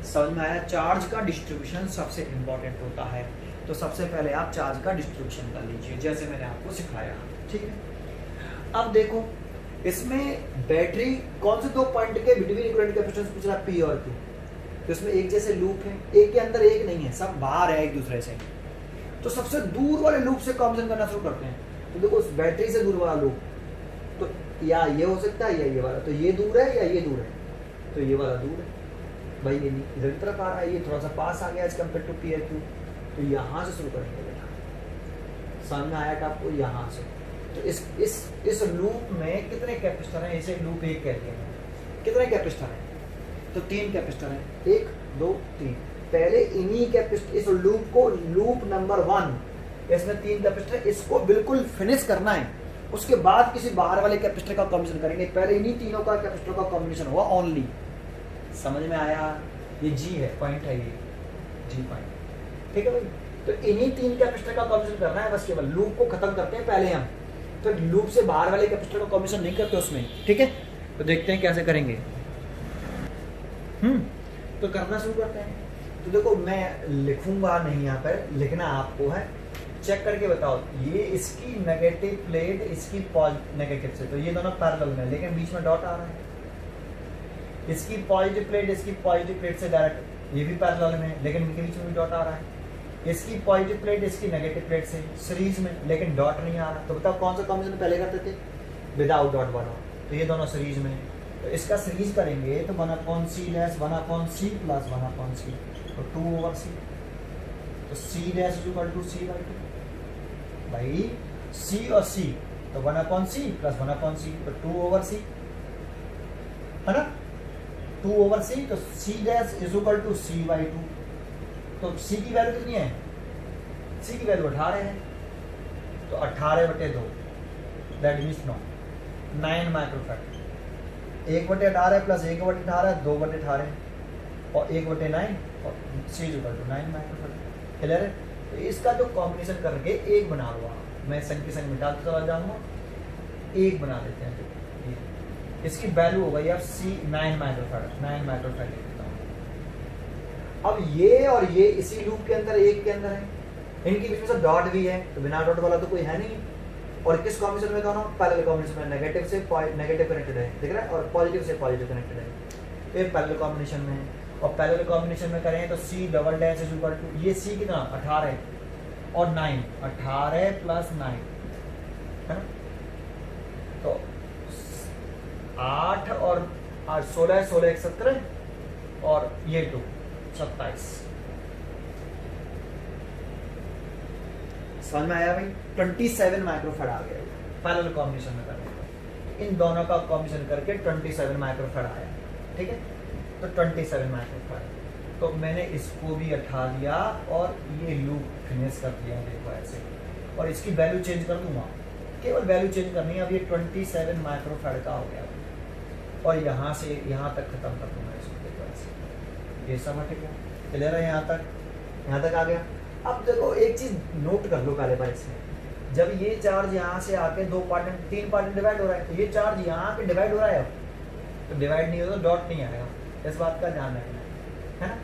समझ में आया। चार्ज का डिस्ट्रीब्यूशन सबसे इम्पोर्टेंट होता है, तो सबसे पहले आप चार्ज का डिस्ट्रीब्यूशन कर लीजिए जैसे मैंने आपको सिखाया। ठीक है, अब देखो इसमें बैटरी कौन से 2 पॉइंट के बिटवीन इक्विवेलेंट कैपेसिटेंस पूछ रहा है, P और Q। तो इसमें एक जैसे लूप है, एक के अंदर एक नहीं है, सब बाहर है एक दूसरे से। तो सबसे दूर वाले लूप से कॉम्बिनेशन करना शुरू करते हैं। तो देखो उस बैटरी से दूर वाला लूप, तो या ये हो सकता है या ये वाला, तो ये दूर है या ये दूर है, तो ये वाला दूर है भाई, ये इधर की तरफ आ रहा है, ये थोड़ा सा पास आ गया एज कम्पेयर टू P और Q। तो यहाँ से शुरू करेंगे बेटा, सामने आया था आपको यहाँ से। तो इस लूप में कितने कैपेसिटर हैं, इसे लूप 1 कहते हैं। कितने कैपेसिटर हैं, तो 3 कैपेसिटर हैं, 1 2 3। पहले इन्हीं कैपेसिटर, इस लूप को लूप नंबर 1 इसमें 3 कैपेसिटर, इसको बिल्कुल फिनिश करना है। उसके बाद किसी बाहर वाले कैपेसिटर का कॉम्बिनेशन करेंगे, पहले इन्हीं तीनों का कैपेसिटर का कॉम्बिनेशन हुआ ओनली। समझ में आया, ये G है, पॉइंट है ये G पॉइंट। ठीक है भाई, तो इन्हीं 3 कैपेसिटर का कॉम्बिनेशन करना है बस, केवल लूप को खत्म करते हैं पहले हम, तो लूप से बाहर वाले कैपेसिटर का कॉम्बिनेशन नहीं करते उसमें। ठीक है, तो देखते हैं कैसे करेंगे। तो करना शुरू करते हैं। तो देखो मैं लिखूंगा नहीं, यहाँ पर लिखना आपको है, चेक करके बताओ। ये इसकी नेगेटिव प्लेट, इसकी नेगेटिव से, तो ये दोनों पैरेलल में, लेकिन बीच में डॉट आ रहा है। इसकी पॉजिटिव प्लेट, इसकी पॉजिटिव प्लेट से डायरेक्ट, ये भी पैरेलल में, लेकिन इनके बीच में भी डॉट आ रहा है। इसकी पॉजिटिव प्लेट, इसकी नेगेटिव प्लेट से सीरीज में, लेकिन डॉट नहीं आ रहा। तो बताओ कौन सा कॉम्बिनेशन पहले करते थे, विदाउट डॉट वाला। तो ये दोनों सीरीज में, तो इसका सीरीज करेंगे तो 1/C dash 1/C plus 1/C, तो 2/C। तो C dash is equal to C/2 भाई, C और C, तो 1/C प्लस 1/C, तो 2/C है ना, 2/C। तो C dash is equal to C/2। तो C की वैल्यू कितनी है, C की वैल्यू 18 है, तो 18/2 दैट मीन्स 9 माइक्रोफैराड। 1/18 प्लस 1/18 2/18 और 1/9 और C is equal to 9 microfarad. Clear है। तो इसका जो कॉम्बिनेशन करके 1 बना लूँगा मैं, संग की संग मिटा चला जाऊँगा, 1 बना देते हैं। तो इसकी वैल्यू हो गई अब C 9 माइक्रोफैराड, 9 माइक्रोफैराड लिखता हूँ। अब ये और ये इसी लूप के अंदर, एक के अंदर है, इनके बीच में सब डॉट भी है, तो बिना डॉट वाला तो कोई है नहीं, और किस कॉम्बिनेशन में दोनों पैरेलल कॉम्बिनेशन में नेगेटिव से नेगेटिव कनेक्टेड है, दिख रहा है, और पॉजिटिव से पॉजिटिव कनेक्टेड है, तो ये पैरेलल कॉम्बिनेशन में है। और पैरेलल कॉम्बिनेशन में करें तो C double dash is equal to, ये सी कितना 18 और 9, 18 प्लस 9 है ना, तो 8 और 16, 16 एक 17 और ये 2 27। समझ में आया भाई? 27 माइक्रोफैराड आ गया पैरेलल कॉम्बिनेशन में करने पर। इन दोनों का कॉम्बिनेशन करके 27 माइक्रोफैराड आया, ठीक है, तो 27 माइक्रोफैराड। तो मैंने इसको भी हटा दिया और ये लूप फिनिश कर दिया, देखो ऐसे, और इसकी वैल्यू चेंज कर दूंगा, केवल वैल्यू चेंज करनी है। अब ये 27 माइक्रोफैराड का हो गया और यहाँ से यहाँ तक खत्म कर दूंगा इसको, देखो ऐसे, ये सब ठीक है, क्लियर है? यहाँ तक आ गया। अब देखो एक चीज नोट कर लो पहले बार इसमें, जब ये चार्ज यहाँ से आके 3 पार्ट में डिवाइड हो रहा है, तो ये चार्ज यहाँ पे डिवाइड हो रहा है, तो डिवाइड नहीं हो तो डॉट नहीं आएगा, इस बात का ध्यान रखना है ना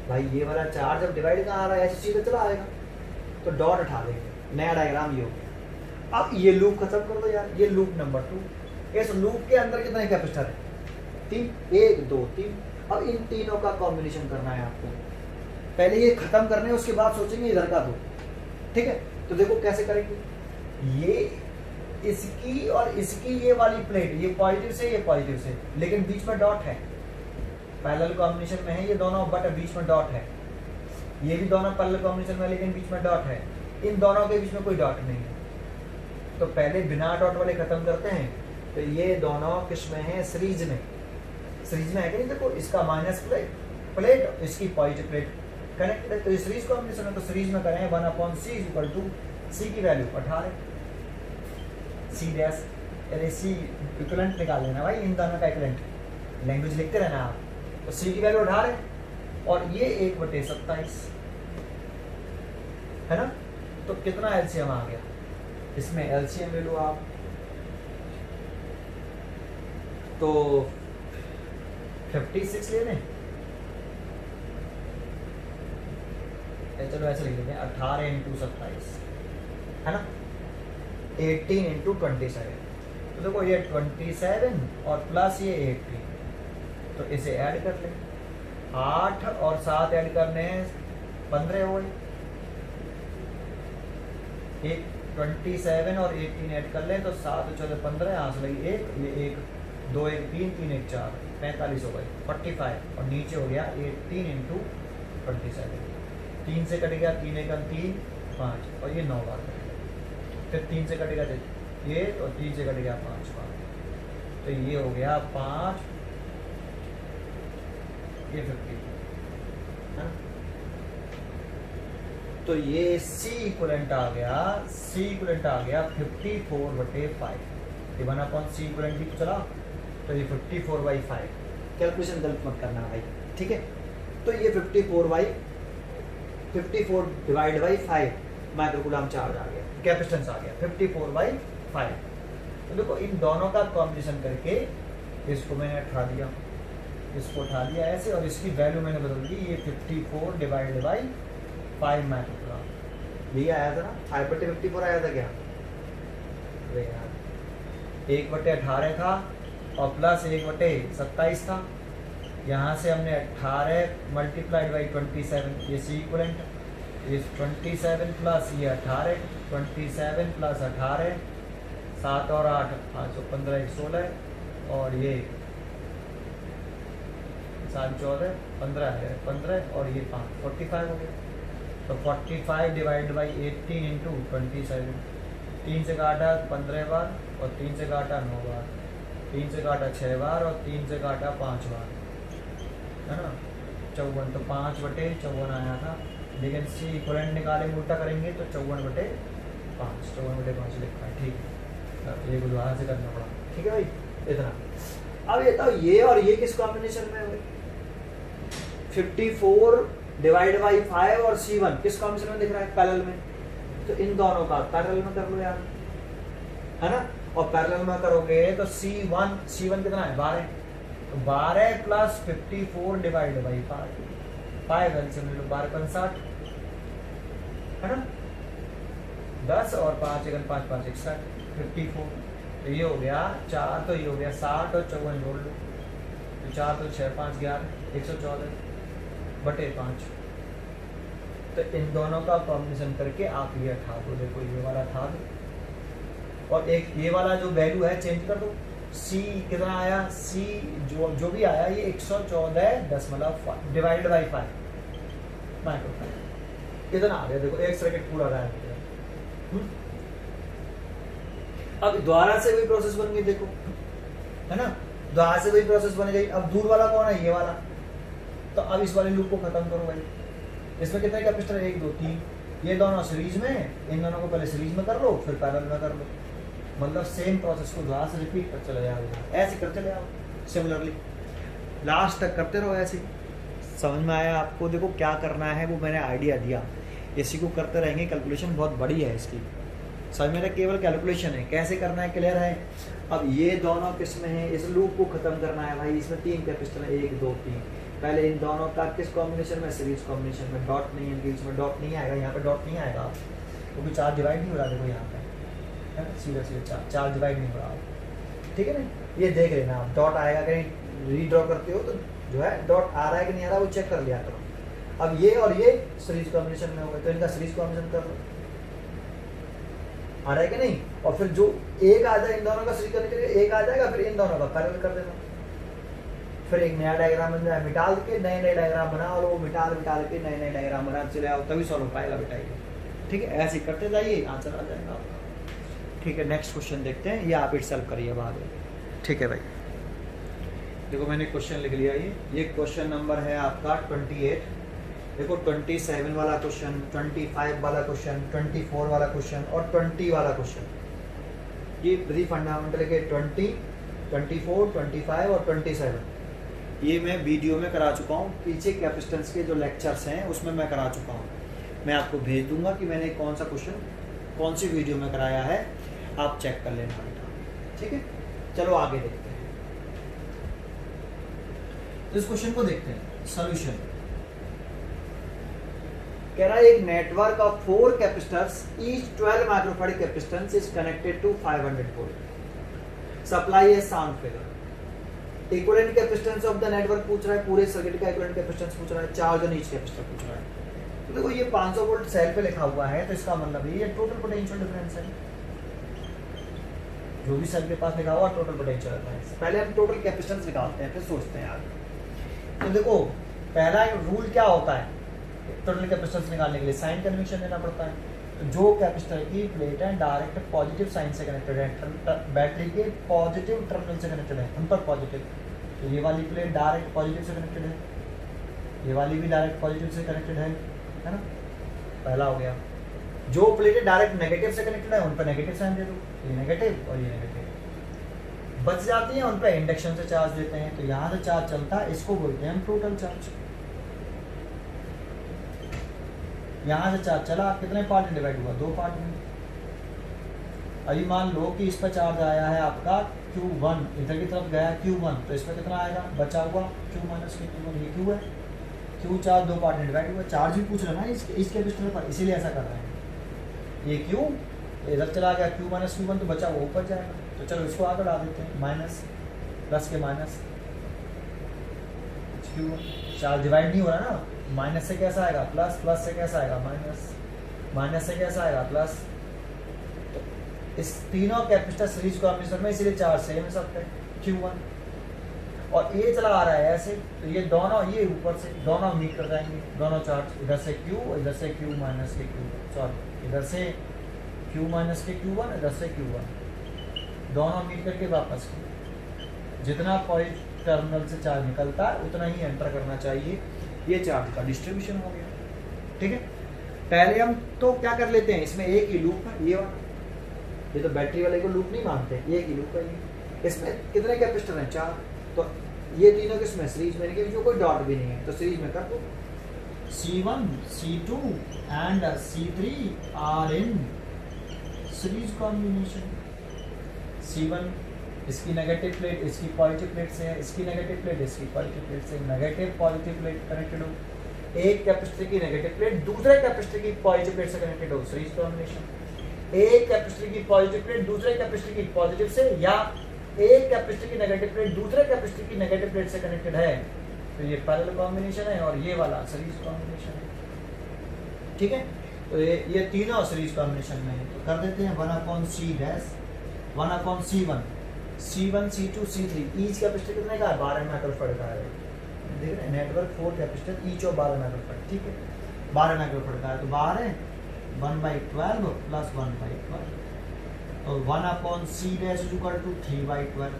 भाई। ये वाला चार्ज जब डिवाइड कहाँ आ रहा है, ऐसी चीज चला आएगा, तो डॉट उठा देंगे, नया डायग्राम ये हो गया। अब ये लूप खत्म कर दो यार, ये लूप नंबर 2। इस लूप के अंदर कितने कैपेसिटर है? 3, 1 2 3। अब इन तीनों का कॉम्बिनेशन करना है आपको, पहले ये खत्म करने, उसके बाद सोचेंगे इधर का दो, ठीक है। तो देखो कैसे करेंगे, ये इसकी और इसकी ये वाली प्लेट, ये पॉजिटिव से ये पॉजिटिव से, लेकिन बीच में डॉट है, पैरेलल कॉम्बिनेशन में है ये दोनों, बट बीच में डॉट है। ये भी दोनों पैरेलल कॉम्बिनेशन में, लेकिन बीच में डॉट है। इन दोनों के बीच में कोई डॉट नहीं है, तो पहले बिना डॉट वाले खत्म करते हैं। तो ये दोनों किस में है? सीरीज में। सीरीज में है कि नहीं? देखो इसका माइनस प्लेट, इसकी पॉजिटिव प्लेट कनेक्टेड है, तो ये सीरीज कॉम्बिनेशन है। तो सीरीज में करें 1/c इक्वल टू सी की वैल्यू 18, सी डैश, अरे सी इक्विवेलेंट निकाल लेना भाई, इन दोनों का इक्विवेलेंट लैंग्वेज लिखते रहना आप। तो सी की वैल्यू 18 और ये 1/27 है ना। तो कितना एलसीएम आ गया इसमें? एलसीएम ले लो आप, तो 56 ले लें, चलो ऐसे लिख लेते हैं, 18 × 27 है ना, 18 × 27। तो देखो ये 27 और प्लस ये 18, तो इसे ऐड कर लें, 8 और 7 ऐड करने 15 हो गए, 27 और 18 ऐड कर लें तो 7 14 15, यहाँ से लगी 1, ये 1 2 1 3 3 1 4 45 हो गए, 45, और नीचे हो गया 18 × 27, 3 से कट गया, 3 1 3 5, और ये 9 बार कट गया, फिर 3 से कटेगा ये, और 3 से कट गया 5 बार, तो ये हो गया 5, ये 50 है। तो ये C इक्विवेलेंट आ गया, C इक्विवेलेंट आ गया 54/5, ये 1/C इक्विवेलेंट भी चला, तो ये 54/5। कैलकुलेशन गलत मत करना भाई, ठीक है। तो ये 54 डिवाइड बाई 5 माइक्रोकूलम चार्ज आ गया, कैपेसिटेंस आ गया 54/5। तो देखो इन दोनों का कॉम्बिनेशन करके इसको मैंने उठा दिया, इसको उठा दिया ऐसे, और इसकी वैल्यू मैंने बदल दी, ये 54 डिवाइड बाई 5 माइक्रोकूलम। ये आया था ना, 5/54 आया था क्या? अरे यार 1/18 था और प्लस 1/27 था, यहाँ से हमने 18 मल्टीप्लाइड बाई 27, ये सी इक्विवेलेंट, ये 27 प्लस ये 18, 27 प्लस 18, 7 और 8 5 15 1 16, और ये 7 14 15 है, 15 और ये 5 45 हो गया। तो 45 डिवाइड बाई 18 × 27, 3 से काटा 15 बार, और 3 से काटा 9 बार, 3 से काटा 6 बार, और 3 से काटा 5 बार, है ना, 54। तो 5/54 आया था, लेकिन सी इक्विवेलेंट निकाले उल्टा करेंगे तो 54/5, 54/5 लिखा है, ठीक है। ये दोबारा से करना पड़ा, ठीक है भाई, इतना। अब ये बताओ, ये और ये किस कॉम्बिनेशन में है? 54 डिवाइड बाई 5 और C1 किस कॉम्बिनेशन में दिख रहा है? पैरेलल में। तो इन दोनों का पैरेलल में कर लो यार, है ना, और पैरेलल में करोगे तो C1 कितना है? 12, तो 12 प्लस 54 डिवाइड बाई 5 एलसीएम ले लो, 12 × 60 है ना, 10 और 5 × 5 = 60, 54, तो ये हो गया 4, तो ये हो गया 60 और 54 जोड़ लो, तो 4 तो 6 5 11 114/5। तो इन दोनों का कॉम्बिनेशन करके आप ये हटा दो, देखो ये वाला हटा दो और एक ये वाला जो वैल्यू है चेंज कर दो। सी कितना आया, सी जो भी आया ये 114.5 डिवाइड बाई 5 माइक्रोफैराड कितना आ गया, देखो एक सर्किट पूरा गायब हो गया। अब द्वारा से वही प्रोसेस बन गई, देखो है ना, द्वारा से वही प्रोसेस बन गई। अब दूर वाला कौन है, ये वाला, तो अब इस वाले लूप को खत्म करो भाई। इसमें कितने कैपेसिटर, 1 2 3, ये दोनों सीरीज में, इन दोनों को पहले सीरीज में कर लो फिर पैरेलल में कर लो, मतलब सेम प्रोसेस को द्वारा से रिपीट कर चले जाओ, ऐसे करते चले आओ सिमिलरली लास्ट तक करते रहो ऐसे। समझ में आया आपको? देखो क्या करना है वो मैंने आइडिया दिया, इसी को करते रहेंगे। कैलकुलेशन बहुत बड़ी है इसकी, समझ में, केवल कैलकुलेशन है, कैसे करना है क्लियर है। अब ये दोनों किसमें है, इस लूप को खत्म करना है भाई। इसमें 3 कैपेसिटर है, 1 2 3। पहले इन दोनों का किस कॉम्बिनेशन में, सीरीज कॉम्बिनेशन में। डॉट नहीं है बीच में, डॉट नहीं आएगा, यहाँ पे डॉट नहीं आएगा क्योंकि चार्ज डिवाइड नहीं हो रहा, देखो यहाँ पे है ना, सीधा सीधा चार्ज डिवाइड नहीं हो रहा, ठीक है ना। ये देख लेना आप, डॉट आएगा कहीं रीड्रॉ करते हो तो जो है डॉट आ रहा है कि नहीं आ रहा वो चेक कर लिया करो। अब ये और ये सीरीज कॉम्बिनेशन में होगा तो इनका सीरीज कॉम्बिनेशन कर लो, आ रहा है कि नहीं। और फिर जो एक आ जाए इन दोनों का सीरीज करने के लिए, एक आ जाएगा फिर इन दोनों का पैरेलल कर देना, फिर एक नया डायग्राम बन जाए, मिटाल के नए नए डायग्राम बना और वो मिटाल के नए नए डायग्राम बना चले आओ, तभी सॉल्व हो पाएगा बेटा ये, ठीक है। ऐसे करते जाइए, आंसर आ जाएगा आपका, ठीक है। नेक्स्ट क्वेश्चन देखते हैं, ये आप इट सॉल्व करिए बाद में, ठीक है भाई। देखो मैंने क्वेश्चन लिख लिया, ये क्वेश्चन नंबर है आपका 28। देखो 27 वाला क्वेश्चन, 25 वाला क्वेश्चन, 24 वाला क्वेश्चन और 20 वाला क्वेश्चन, ये प्री फंडामेंटल के 20, 24, 25 और 27 ये मैं वीडियो में करा चुका हूँ। पीछे कैपेसिटेंस के जो लेक्चर्स हैं उसमें मैं करा चुका हूँ, मैं आपको भेज दूंगा कि मैंने कौन सा क्वेश्चन कौन सी वीडियो में कराया है, आप चेक कर लेना बेटा, ठीक है। चलो आगे देखते हैं, तो इस क्वेश्चन को देखते हैं सॉल्यूशन। कह रहा है एक network of 4 capacitors each 12 microfarad capacitance is connected to 500 volt, supply है sound figure. Equivalent capacitance of the network पूछ रहा है, पूरे सर्किट का इक्विवेलेंट कैपेसिटेंस पूछ रहा है, चार्ज ऑन ईच कैपेसिटर पूछ रहा है। तो देखो ये 500 वोल्ट सेल पे लिखा हुआ है, तो इसका मतलब ये टोटल पोटेंशियल डिफरेंस है, जो भी सेल के पास लिखा हुआ टोटल पोटेंशियल डिफरेंस। पहले हम टोटल कैपेसिटेंस निकालते हैं फिर सोचते हैं आगे। तो देखो पहला रूल क्या होता है टोटल कैपेसिटेंस निकालने के लिए, साइन कन्वेंशन देना पड़ता है। तो जो कैपेसिटर की प्लेट है डायरेक्ट पॉजिटिव साइन से कनेक्टेड है, बैटरी के पॉजिटिव टर्मिनल से कनेक्टेड है, उन पर पॉजिटिव। तो ये वाली प्लेट डायरेक्ट पॉजिटिव से कनेक्टेड है, ये वाली भी डायरेक्ट पॉजिटिव से कनेक्टेड है ना, पहला हो गया। जो प्लेटें डायरेक्ट नेगेटिव से कनेक्टेड है उन पर नेगेटिव साइन दे दो, ये नेगेटिव और ये नेगेटिव। बच जाती है उन पर इंडक्शन से चार्ज देते हैं, तो यहाँ से चार्ज चलता है, इसको बोलते हैं हम टोटल चार्ज। यहाँ से चार्ज चला, कितने पार्ट में डिवाइड हुआ, 2 पार्ट में। अभी मान लो कि इस पर चार्ज आया है आपका Q1, इधर की तरफ गया Q1, तो इसमें कितना आएगा बचा हुआ Q माइनस Q1, ये Q है। Q चार्ज 2 पार्ट में डिवाइड हुआ, चार्ज भी पूछ रहा है ना इस कैपेसिटर पर, इसीलिए ऐसा कर रहे हैं। ये Q इधर चला गया Q माइनस Q1, तो बचा वो ऊपर जाएगा। तो चलो इसको आगे डाल देते हैं, माइनस प्लस के माइनस Q, चार्ज डिवाइड नहीं हो रहा ना, माइनस से कैसा आएगा प्लस, प्लस से कैसा आएगा माइनस, माइनस से कैसा आएगा प्लस। तो इस तीनों कैपेसिटर सीरीज कॉम्बिनेशन में इसीलिए चार्ज सेम है सबके Q1। और ये चला आ रहा है ऐसे, तो ये दोनों ये ऊपर से दोनों मीट कर जाएंगे, दोनों चार्ज इधर से Q, इधर से Q माइनस के Q, सॉरी इधर से Q माइनस के Q1, इधर से Q1, दोनों मीट करके वापस जितना पॉइंट टर्मिनल से चार्ज निकलता है उतना ही एंटर करना चाहिए। ये चार्ज का डिस्ट्रीब्यूशन हो गया, ठीक है। पहले हम तो क्या कर लेते हैं, इसमें एक ही लूप है, ये वाला, ये तो बैटरी वाले को लूप नहीं मानते, एक ही लूप है ये। इसमें कितने कैपेसिटर हैं 4, तो ये तीनों किसमें सीरीज में, जो कोई डॉट भी नहीं है तो सीरीज में कर दो। C1, C2 and C3 are in series combination. C1 इसकी नेगेटिव प्लेट इसकी पॉजिटिव प्लेट से है, इसकी नेगेटिव प्लेट इसकी पॉजिटिव प्लेट से, नेगेटिव पॉजिटिव प्लेट कनेक्टेड हो। एक कैपेसिटर की नेगेटिव प्लेट दूसरे कैपेसिटर की पॉजिटिव प्लेट से कनेक्टेड हो, सीरीज कॉम्बिनेशन। एक कैपेसिटर की पॉजिटिव प्लेट दूसरे कैपेसिटर की पॉजिटिव से, या एक कैपेसिटर की नेगेटिव प्लेट दूसरे कैपेसिटर की नेगेटिव प्लेट से कनेक्टेड है, तो ये पैरेलल कॉम्बिनेशन है, और ये वाला सीरीज कॉम्बिनेशन है। ठीक है, तो ये तीनों सीरीज कॉम्बिनेशन में है। तो कर देते हैं 1/c dash 1/c1 C1 C2 C3 each capacitor कितने का है 12 माइक्रोफैराड का है। देख रहे हैं network 4 capacitor each of 12 microfarad. ठीक है, 12 माइक्रोफैराड का है, तो 12 1/12 प्लस 1/12, तो 1/c dash is equal to 3/12,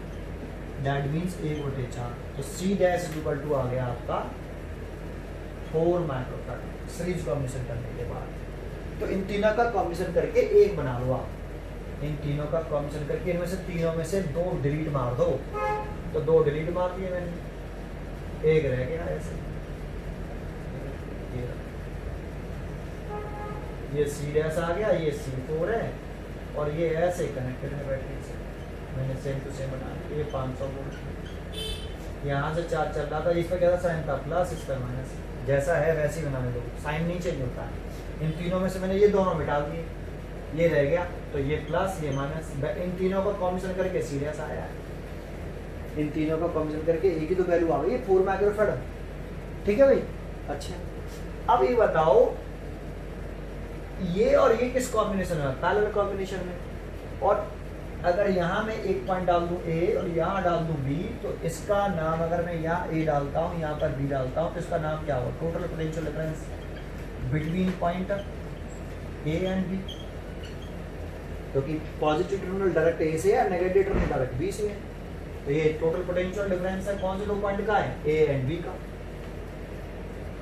that means 1/4। तो c dash is equal to आ गया आपका 4 माइक्रोफैराड सीरीज कॉम्बिनेशन करने के बाद। तो इन तीनों का कॉम्बिनेशन करके एक बना लो आप, इन तीनों का कॉम्बिनेशन करके इनमें से तीनों में से 2 डिलीट मार दो, तो 2 डिलीट मार दिए मैंने, एक रह गया ऐसे। ये C डैश आ गया, ये C4 है, और ये ऐसे कनेक्टेड है बैटरी से, मैंने सेम टू सेम बना दिया। ये 500 वोल्ट यहाँ से चार्ज चल रहा था, इस पर क्या था साइन था प्लस, इस पर माइनस, जैसा है वैसे ही बनाने दो, साइन नहीं चेंज होता है। इन तीनों में से मैंने ये दोनों मिटा दिए, ये रह गया, तो ये प्लस ये माइनस, इन तीनों का कॉम्बिनेशन करके सीरियस आया है। इन तीनों का कॉम्बिनेशन करके एक ही तो वैल्यू आ गई 4 माइक्रोफैराड। ठीक है भाई, अच्छा अब ये बताओ ये और ये किस कॉम्बिनेशन में, पैरेलल कॉम्बिनेशन में। और अगर यहाँ मैं एक पॉइंट डाल दूँ A और यहाँ डाल दूँ B, तो इसका नाम, अगर मैं यहाँ A डालता हूँ यहाँ पर B डालता हूँ, तो इसका नाम क्या होगा, total potential difference between point A and B। क्योंकि पॉजिटिव टर्मिनल डायरेक्ट A से है, नेगेटिव टर्मिनल डायरेक्ट B से है, तो ये टोटल पोटेंशियल डिफरेंस है कौन से 2 पॉइंट का है, A एंड B का।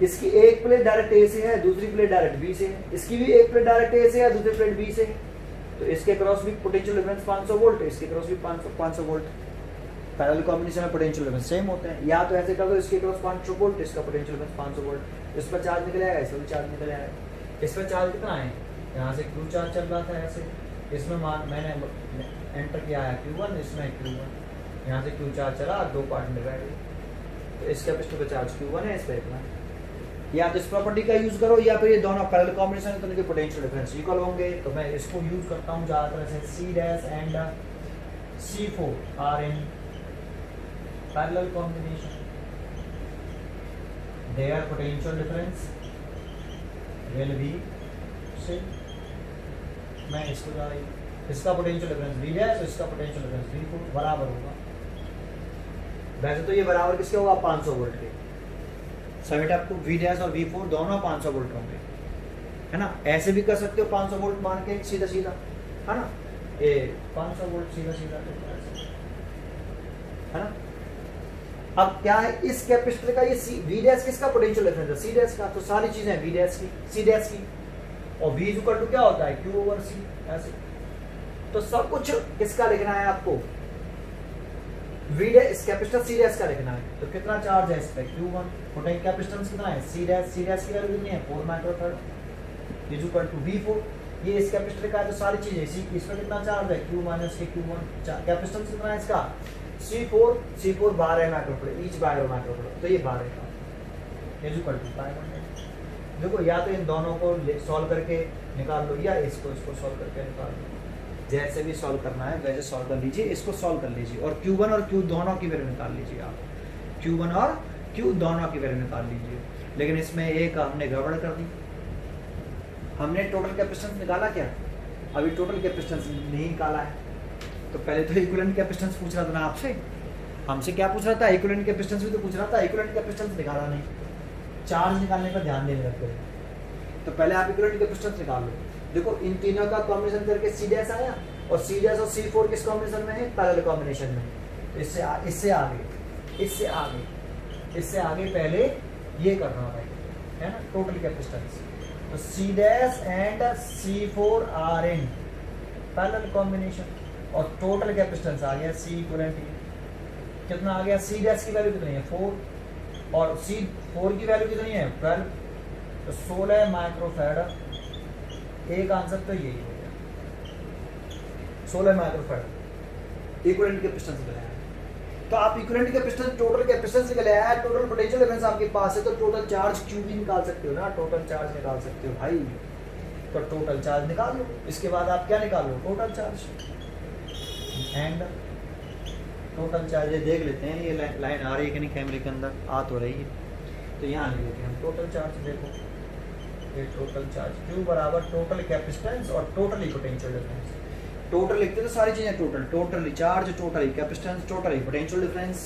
इसकी एक प्लेट डायरेक्ट A से है, दूसरी प्लेट डायरेक्ट B से है, इसकी भी एक प्लेट डायरेक्ट A से है, दूसरी प्लेट B से है, तो इसके क्रॉस भी पोटेंशियल डिफरेंस 500 वोल्ट, इसके क्रॉस भी 500 वोल्ट। पैरेलल कॉम्बिनेशन में पोटेंशियल डिफरेंस सेम होते हैं, या तो ऐसे कर दो इसके क्रॉस 500 वोल्ट, इसका पोटेंशियल डिफरेंस 500 वोल्ट, इस पर चार्ज निकल आएगा, इस पर चार्ज निकल आएगा। इस पर चार्ज कितना है, यहाँ से Q चार्ज चल रहा था ऐसे, इसमें मैंने एंटर किया है Q1, इसमें Q1, यहाँ से Q चार्ज चला, 2 पार्ट में बैठ गए, तो इस कैपेसिटर का चार्ज Q1 है, इस पर इतना। या तो इस प्रॉपर्टी का यूज करो, या फिर ये दोनों पैरेलल कॉम्बिनेशन है तो इनके पोटेंशियल डिफरेंस इक्वल होंगे। तो मैं इसको यूज करता हूँ ज्यादातर ऐसे, C dash and C4 are in parallel combination, there potential difference will be same. मैं इसको जा रही, इसका पोटेंशियल डिफरेंस V डैश, इसका पोटेंशियल डिफरेंस V4 बराबर होगा। वैसे तो ये बराबर किसके होगा, 500 वोल्ट के। समेट आपको V डैश और V4 दोनों 500 वोल्ट होंगे, है ना। ऐसे भी कर सकते हो 500 वोल्ट मान के सीधा सीधा, है ना, ये 500 वोल्ट सीधा सीधा, है ना। अब क्या है इस कैपेसिटर का, ये V डैश किसका पोटेंशियल डिफरेंस है, C डैश का, तो सारी चीजें V डैश की, C डैश की, और V इक्वल टू क्या होता है Q/C ऐसे। तो सब कुछ किसका लिखना है आपको, V dash capacitor C dash का लिखना है। तो कितना चार्ज है इस पे Q1, पोटेंशियल कैपेसिटेंस कितना है C डैश की वैल्यू कितनी है 4 microfarad is equal to V4। ये इस कैपेसिटर का है, तो सारी चीजें इस पे कितना चार्ज है Q माइनस के Q1, कैपेसिटेंस कितना है इसका C4 12 माइक्रोफैराड ईच 12 माइक्रोफैराड, तो ये 12 का इज इक्वल टू 500। देखो या तो इन दोनों को सॉल्व करके निकाल लो, या इसको सॉल्व करके निकाल लो, जैसे भी सॉल्व करना है वैसे सॉल्व कर लीजिए, इसको सॉल्व कर लीजिए, और Q1 और Q दोनों की वैल्यू निकाल लीजिए आप, Q1 और Q दोनों की वैल्यू निकाल लीजिए। लेकिन इसमें एक हमने गड़बड़ कर दी, हमने टोटल कैपेसिटेंस निकाला क्या, अभी टोटल कैपेसिटेंस नहीं निकाला है। तो पहले तो इक्विवेलेंट कैपेसिटेंस पूछ रहा था ना आपसे, हमसे क्या पूछ रहा था, इक्विवेलेंट कैपेसिटेंस भी तो पूछ रहा था, इक्विवेलेंट कैपेसिटेंस निकाला नहीं, चार्ज निकालने पर ध्यान देने लगते हैं। तो पहले आप इक्विवेलेंट कैपेसिटेंस निकाल लो। देखो इन तीनों का कॉम्बिनेशन करके C डैश आया, और C डैश और C4 किस कॉम्बिनेशन में है, पैरेलल कॉम्बिनेशन में। तो इससे आगे पहले ये करना भाई, है ना, टोटल कैपेसिटेंस। तो C dash and C4 are in parallel combination, और टोटल कैपेसिटेंस आ गया C इक्विवेलेंट कितना आ गया, C डैश की वैल्यू कितनी है 4, और C4 की वैल्यू कितनी है 12, तो 16 माइक्रोफैराड। एक आंसर तो यही हो गया, 16 माइक्रोफैराड इक्विवेलेंट कैपेसिटेंस निकल आया। तो आप इक्विवेलेंट कैपेसिटेंस टोटल कैपेसिटेंस निकल आया, टोटल पोटेंशियल डिफरेंस आपके पास है, तो टोटल चार्ज Q भी निकाल सकते हो ना, टोटल चार्ज निकाल सकते हो भाई। तो टोटल चार्ज निकाल लो। इसके बाद आप क्या निकाल लो, total charge. And total charge देख लेते हैं, ये लाइन आ रही है कि नहीं कैमरे के अंदर, आ तो रही है। तो यहाँ लिख लेते हैं हम टोटल चार्ज। देखो ये टोटल चार्ज Q बराबर टोटल कैपेसिटेंस और टोटल पोटेंशियल डिफरेंस। टोटल लिखते तो सारी चीजें total, total charge, total capacitance, total potential difference.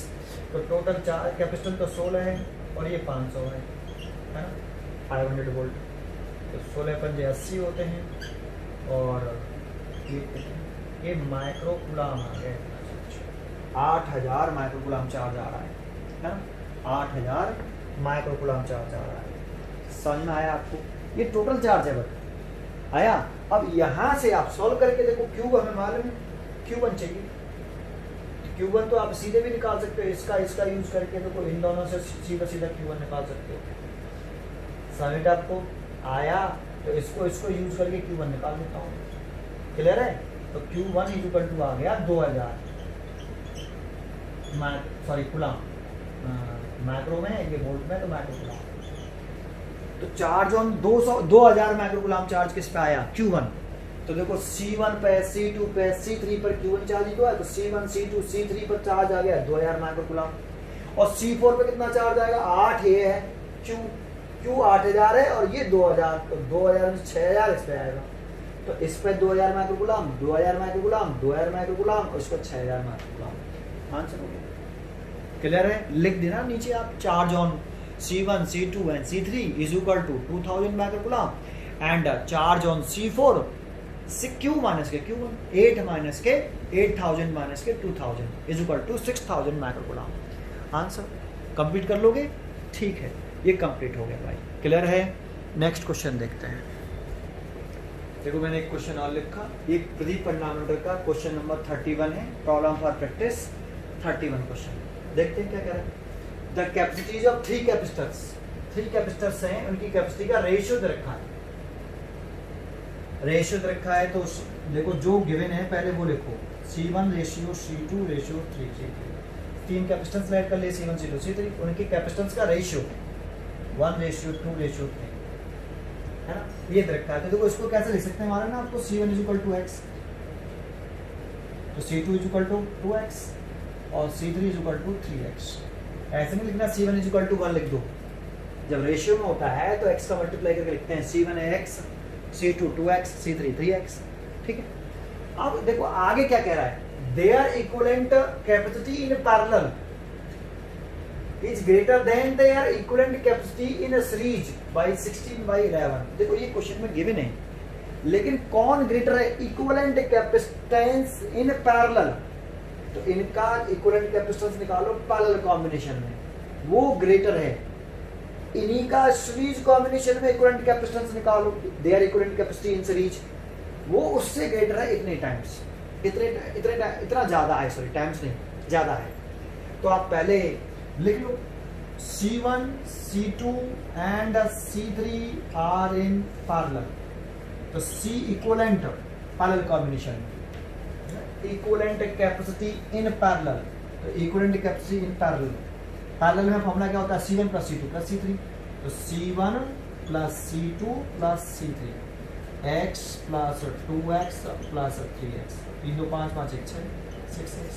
तो टोटल चार्ज कैपेसिटेंस तो 16 है और ये 500 है ना, 500 वोल्ट। तो 16 पंजे 80 होते हैं और ये माइक्रो कूलम आ गए। 8000 माइक्रो कूलम चार्ज आ रहा है ना, 8000 माइक्रो कूलम चार्ज आ रहा है। समझ में आया आपको? ये टोटल चार्ज है बट आया। अब यहां से आप सॉल्व करके देखो, Q हमें मालूम है, Q1 चाहिए। Q1 तो आप सीधे भी निकाल सकते हो, इसका यूज करके देखो, इन दोनों से सीधा Q1 निकाल सकते हो। समझ आपको आया? तो इसको यूज करके Q1 निकाल देता हूँ। क्लियर है? तो Q1 इक्वल टू आ गया 2000 कूलम, माइक्रो में, ये वोल्ट में, तो माइक्रो कूलम। तो charge on 2000 micro coulomb charge किस पे आया, Q1। तो देखो C1 पे, C2 पे, C3 पर Q1 चार्ज ही तो है, तो C1 C2 C3 पर चार्ज आ गया 2000 माइक्रो कूलम। और C4 पे कितना चार्ज आएगा, 8 ये है, Q 8000 है और ये 2000, तो 2000 में 6000 इस पे आएगा। तो इस पे 2000 micro coulomb, 2000 micro coulomb, 2000 micro coulomb और इस पर 6000 माइक्रो कूलम। आंसर हो गया। क्लियर है? लिख देना नीचे आप, charge on C1, C2 and C3 is equal to 2000 microcoulomb and charge on C4 Q minus के Q1 8 minus के 8000 minus के 2000 is equal to 6000 microcoulomb। Answer complete कर लोगे? ठीक है, ये कंप्लीट हो गया भाई। क्लियर है? नेक्स्ट क्वेश्चन देखते हैं। देखो मैंने एक क्वेश्चन और लिखा, ये प्रदीप फंडामेंटल का क्वेश्चन नंबर 31 है, प्रॉब्लम फॉर प्रैक्टिस 31 क्वेश्चन। देखते हैं क्या कह रहा है। The capacities of 3 capacitors, 3 capacitors हैं, उनकी कैपेसिटी का रेशियो दे रखा है। रेशियो दे रखा है तो देखो जो गिवन है पहले वो लिखो, C1 रेशियो C2 रेशियो 3 तीन कैपेसिटेंस ऐड कर ले, C1 C2 C3, उनकी कैपेसिटेंस का रेशियो 1:2:3 है ना, ये दे रखा है। तो देखो इसको कैसे लिख सकते हैं, हमारा ना आपको C1 = x, तो C2 = 2x और C3 = 3x। ऐसे नहीं लिखना C1 = 1 लिख दो, जब रेशियो में होता है तो x का मल्टीप्लाई करके लिखते हैं, C1 है x, C2 2x, C3 3x। ठीक है, अब देखो आगे क्या कह रहा है, their equivalent capacity in parallel is greater than their equivalent capacity in series by 16/11। देखो ये क्वेश्चन में गिवन है, लेकिन कौन ग्रेटर है, इक्विवेलेंट कैपेसिटेंस इन पैरेलल। तो इनका इक्विवेलेंट कैपेसिटेंस निकालो पैरेलल कॉम्बिनेशन में, वो ग्रेटर है। इन्हीं का सीरीज कॉम्बिनेशन में इक्विवेलेंट कैपेसिटेंस निकालो, their equivalent capacity in series, वो उससे ग्रेटर है इतने टाइम्स, इतना ज्यादा है, सॉरी टाइम्स नहीं, ज्यादा है। तो आप पहले लिख लो C1 C2 and C3 are in parallel. तो C equivalent parallel combination, equivalent capacity in parallel, तो equivalent capacity in parallel, parallel में फॉर्मूला क्या होता है, C1 + C2 + C3। तो C1 + C2 + C3 x + 2x + 3x, 3 2 5 5 1 6 6x।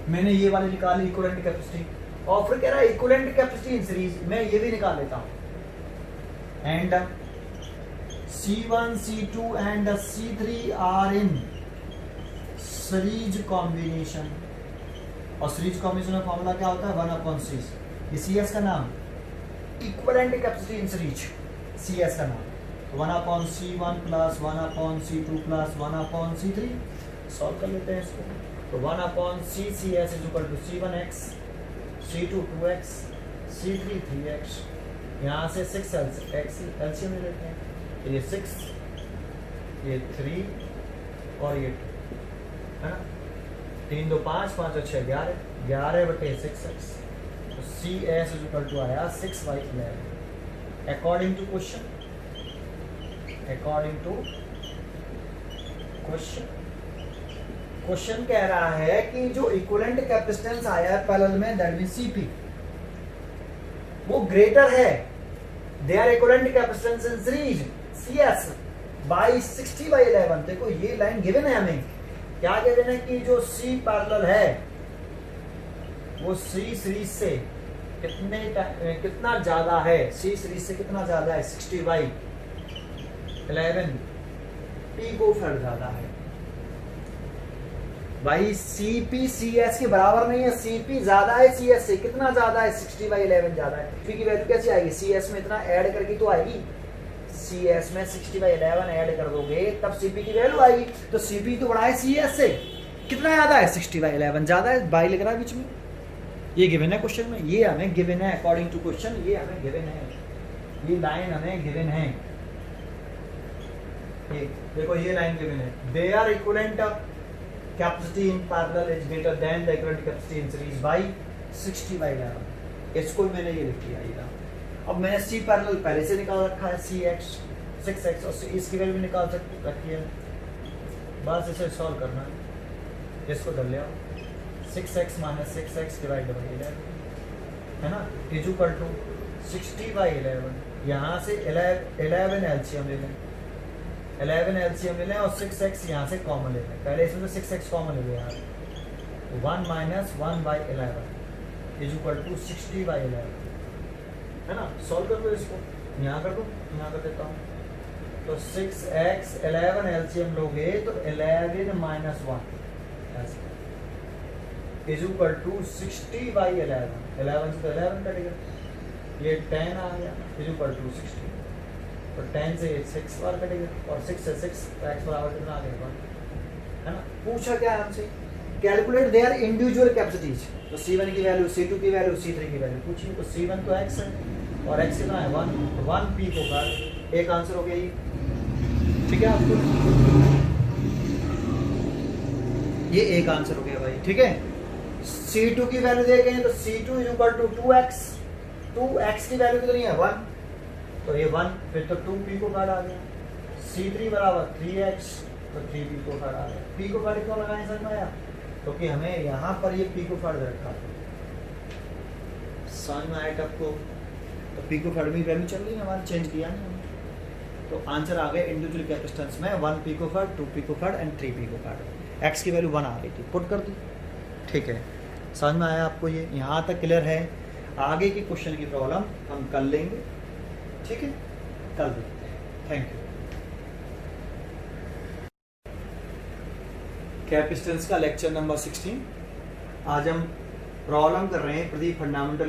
मैंने ये वाले निकाली इक्विवेलेंट कैपेसिटी, और फिर कह रहा है इक्विवेलेंट कैपेसिटी इन सीरीज, मैं ये भी निकाल लेता हूं। And C1 C2 and C3 are in series combination, और सीरीज कॉम्बिनेशन का फॉर्मूला क्या होता है, 1/C। ये CS का नाम, equivalent capacity in series CS का नाम, तो 1/C1 + 1/C2 + 1/C3। सॉल्व कर लेते हैं इसको। तो 1/CS = C1x, C2 2x, C3 3x, यहाँ से 6x एलसीएम ले लेते हैं, तो ये 6, ये 3 और ये 2 है ना, 3 2 5 5 और 6 11, 11/6x। तो CS = आया 6/11 according to question. According to question कह रहा है कि जो इक्विवेलेंट कैपेसिटेंस आया है पैरेलल में, दैट मींस CP, वो ग्रेटर है their equivalent capacitance in series CS by 60/11। देखो ये लाइन गिवन है हमें, क्या गिवन है कि जो C पैरेलल है वो C सीरीज से कितना ज्यादा है, C सीरीज से कितना ज्यादा है, 60/11 पिकोफैराड ज्यादा है भाई। CP CS के बराबर नहीं है, CP ज्यादा है CS से, कितना ज्यादा है, 60/11 ज्यादा है। P की वैल्यू कैसे आएगी, CS में इतना ऐड करके तो आएगी, CS में 60/11 ऐड कर दोगे तब CP की वैल्यू आएगी। तो CP तो बड़ा है CS से, कितना ज्यादा है, 60/11 ज्यादा है, बाई लिख रहा है बीच में। ये गिवन है क्वेश्चन में, ये हमें गिवन है अकॉर्डिंग टू क्वेश्चन, ये हमें गिवन है, ये लाइन हमें गिवन है। देखो ये लाइन गिवन है, their equivalent capacity in parallel is greater than the equivalent capacity in series by 60/11। इसको मैंने ये लिख दिया ये। अब मैंने C पैरेलल पहले से निकाल रखा है, CX 6x और इसकी वैल्यू भी निकाल सकते रखी है, बस इसे सॉल्व करना है। इसको कर लिया 6x - 6x डिवाइड बाई 11 है ना, इज इक्वल टू 60/11। यहाँ से 11 एलसीएम ले लें, 11 एलसीएम ले लें और 6x यहाँ से कॉमन ले लें। पहले इसमें तो 6x कॉमन ले लिया, 1 - 1/11 इज इक्वल टू 60/11 है ना। सॉल्व कर दो इसको, यहाँ कर दो, यहाँ कर देता हूँ। तो 6x 11 एलसीएम लोगे तो 11 - 1 इज इक्वल टू 60/11। 11 से तो 11 कटेगा, ये 10 आ गया इज इक्वल टू 60। तो 10 से 6 बार कटेगा और 6 से 6 x बराबर कितना आ गया, है ना। पूछा क्या हमसे, कैलकुलेट देयर इंडिविजुअल कैपेसिटीज। तो C1 की वैल्यू, C2 की वैल्यू, C3 की वैल्यू पूछी। तो C1 तो x है और x कितना है 1 पिकोफैराड। एक आंसर हो गया ये, ठीक है आपको, ये एक आंसर हो गया भाई, ठीक है। C2 की वैल्यू देखें तो C2 is equal to 2x की वैल्यू कितनी है 1, तो ये 1 फिर तो 2 पिकोफैराड आ गया। C3 बराबर 3x तो 3 पिकोफैराड आ गया। पिकोफैराड क्यों लगाए समझ में आया, क्योंकि तो हमें यहाँ पर ये पिकोफैराड रखा, समझ में आया आपको। तो पिकोफैराड में वैल्यू चल रही है हमारी, चेंज किया नहीं हमने। तो आंसर आ गया इंडिविजुअल कैपेसिटेंस में 1 picofarad, 2 picofarad and 3 picofarad. x की वैल्यू 1 आ गई थी, पुट कर दी, ठीक है। समझ में आया आपको, ये यहाँ तक क्लियर है। आगे की क्वेश्चन की प्रॉब्लम हम कर लेंगे, ठीक है, कल देखते हैं। Thank you. कैपेसिटेंस का लेक्चर नंबर 16। आज हम प्रॉब्लम कर रहे हैं प्रदीप फंडामेंटल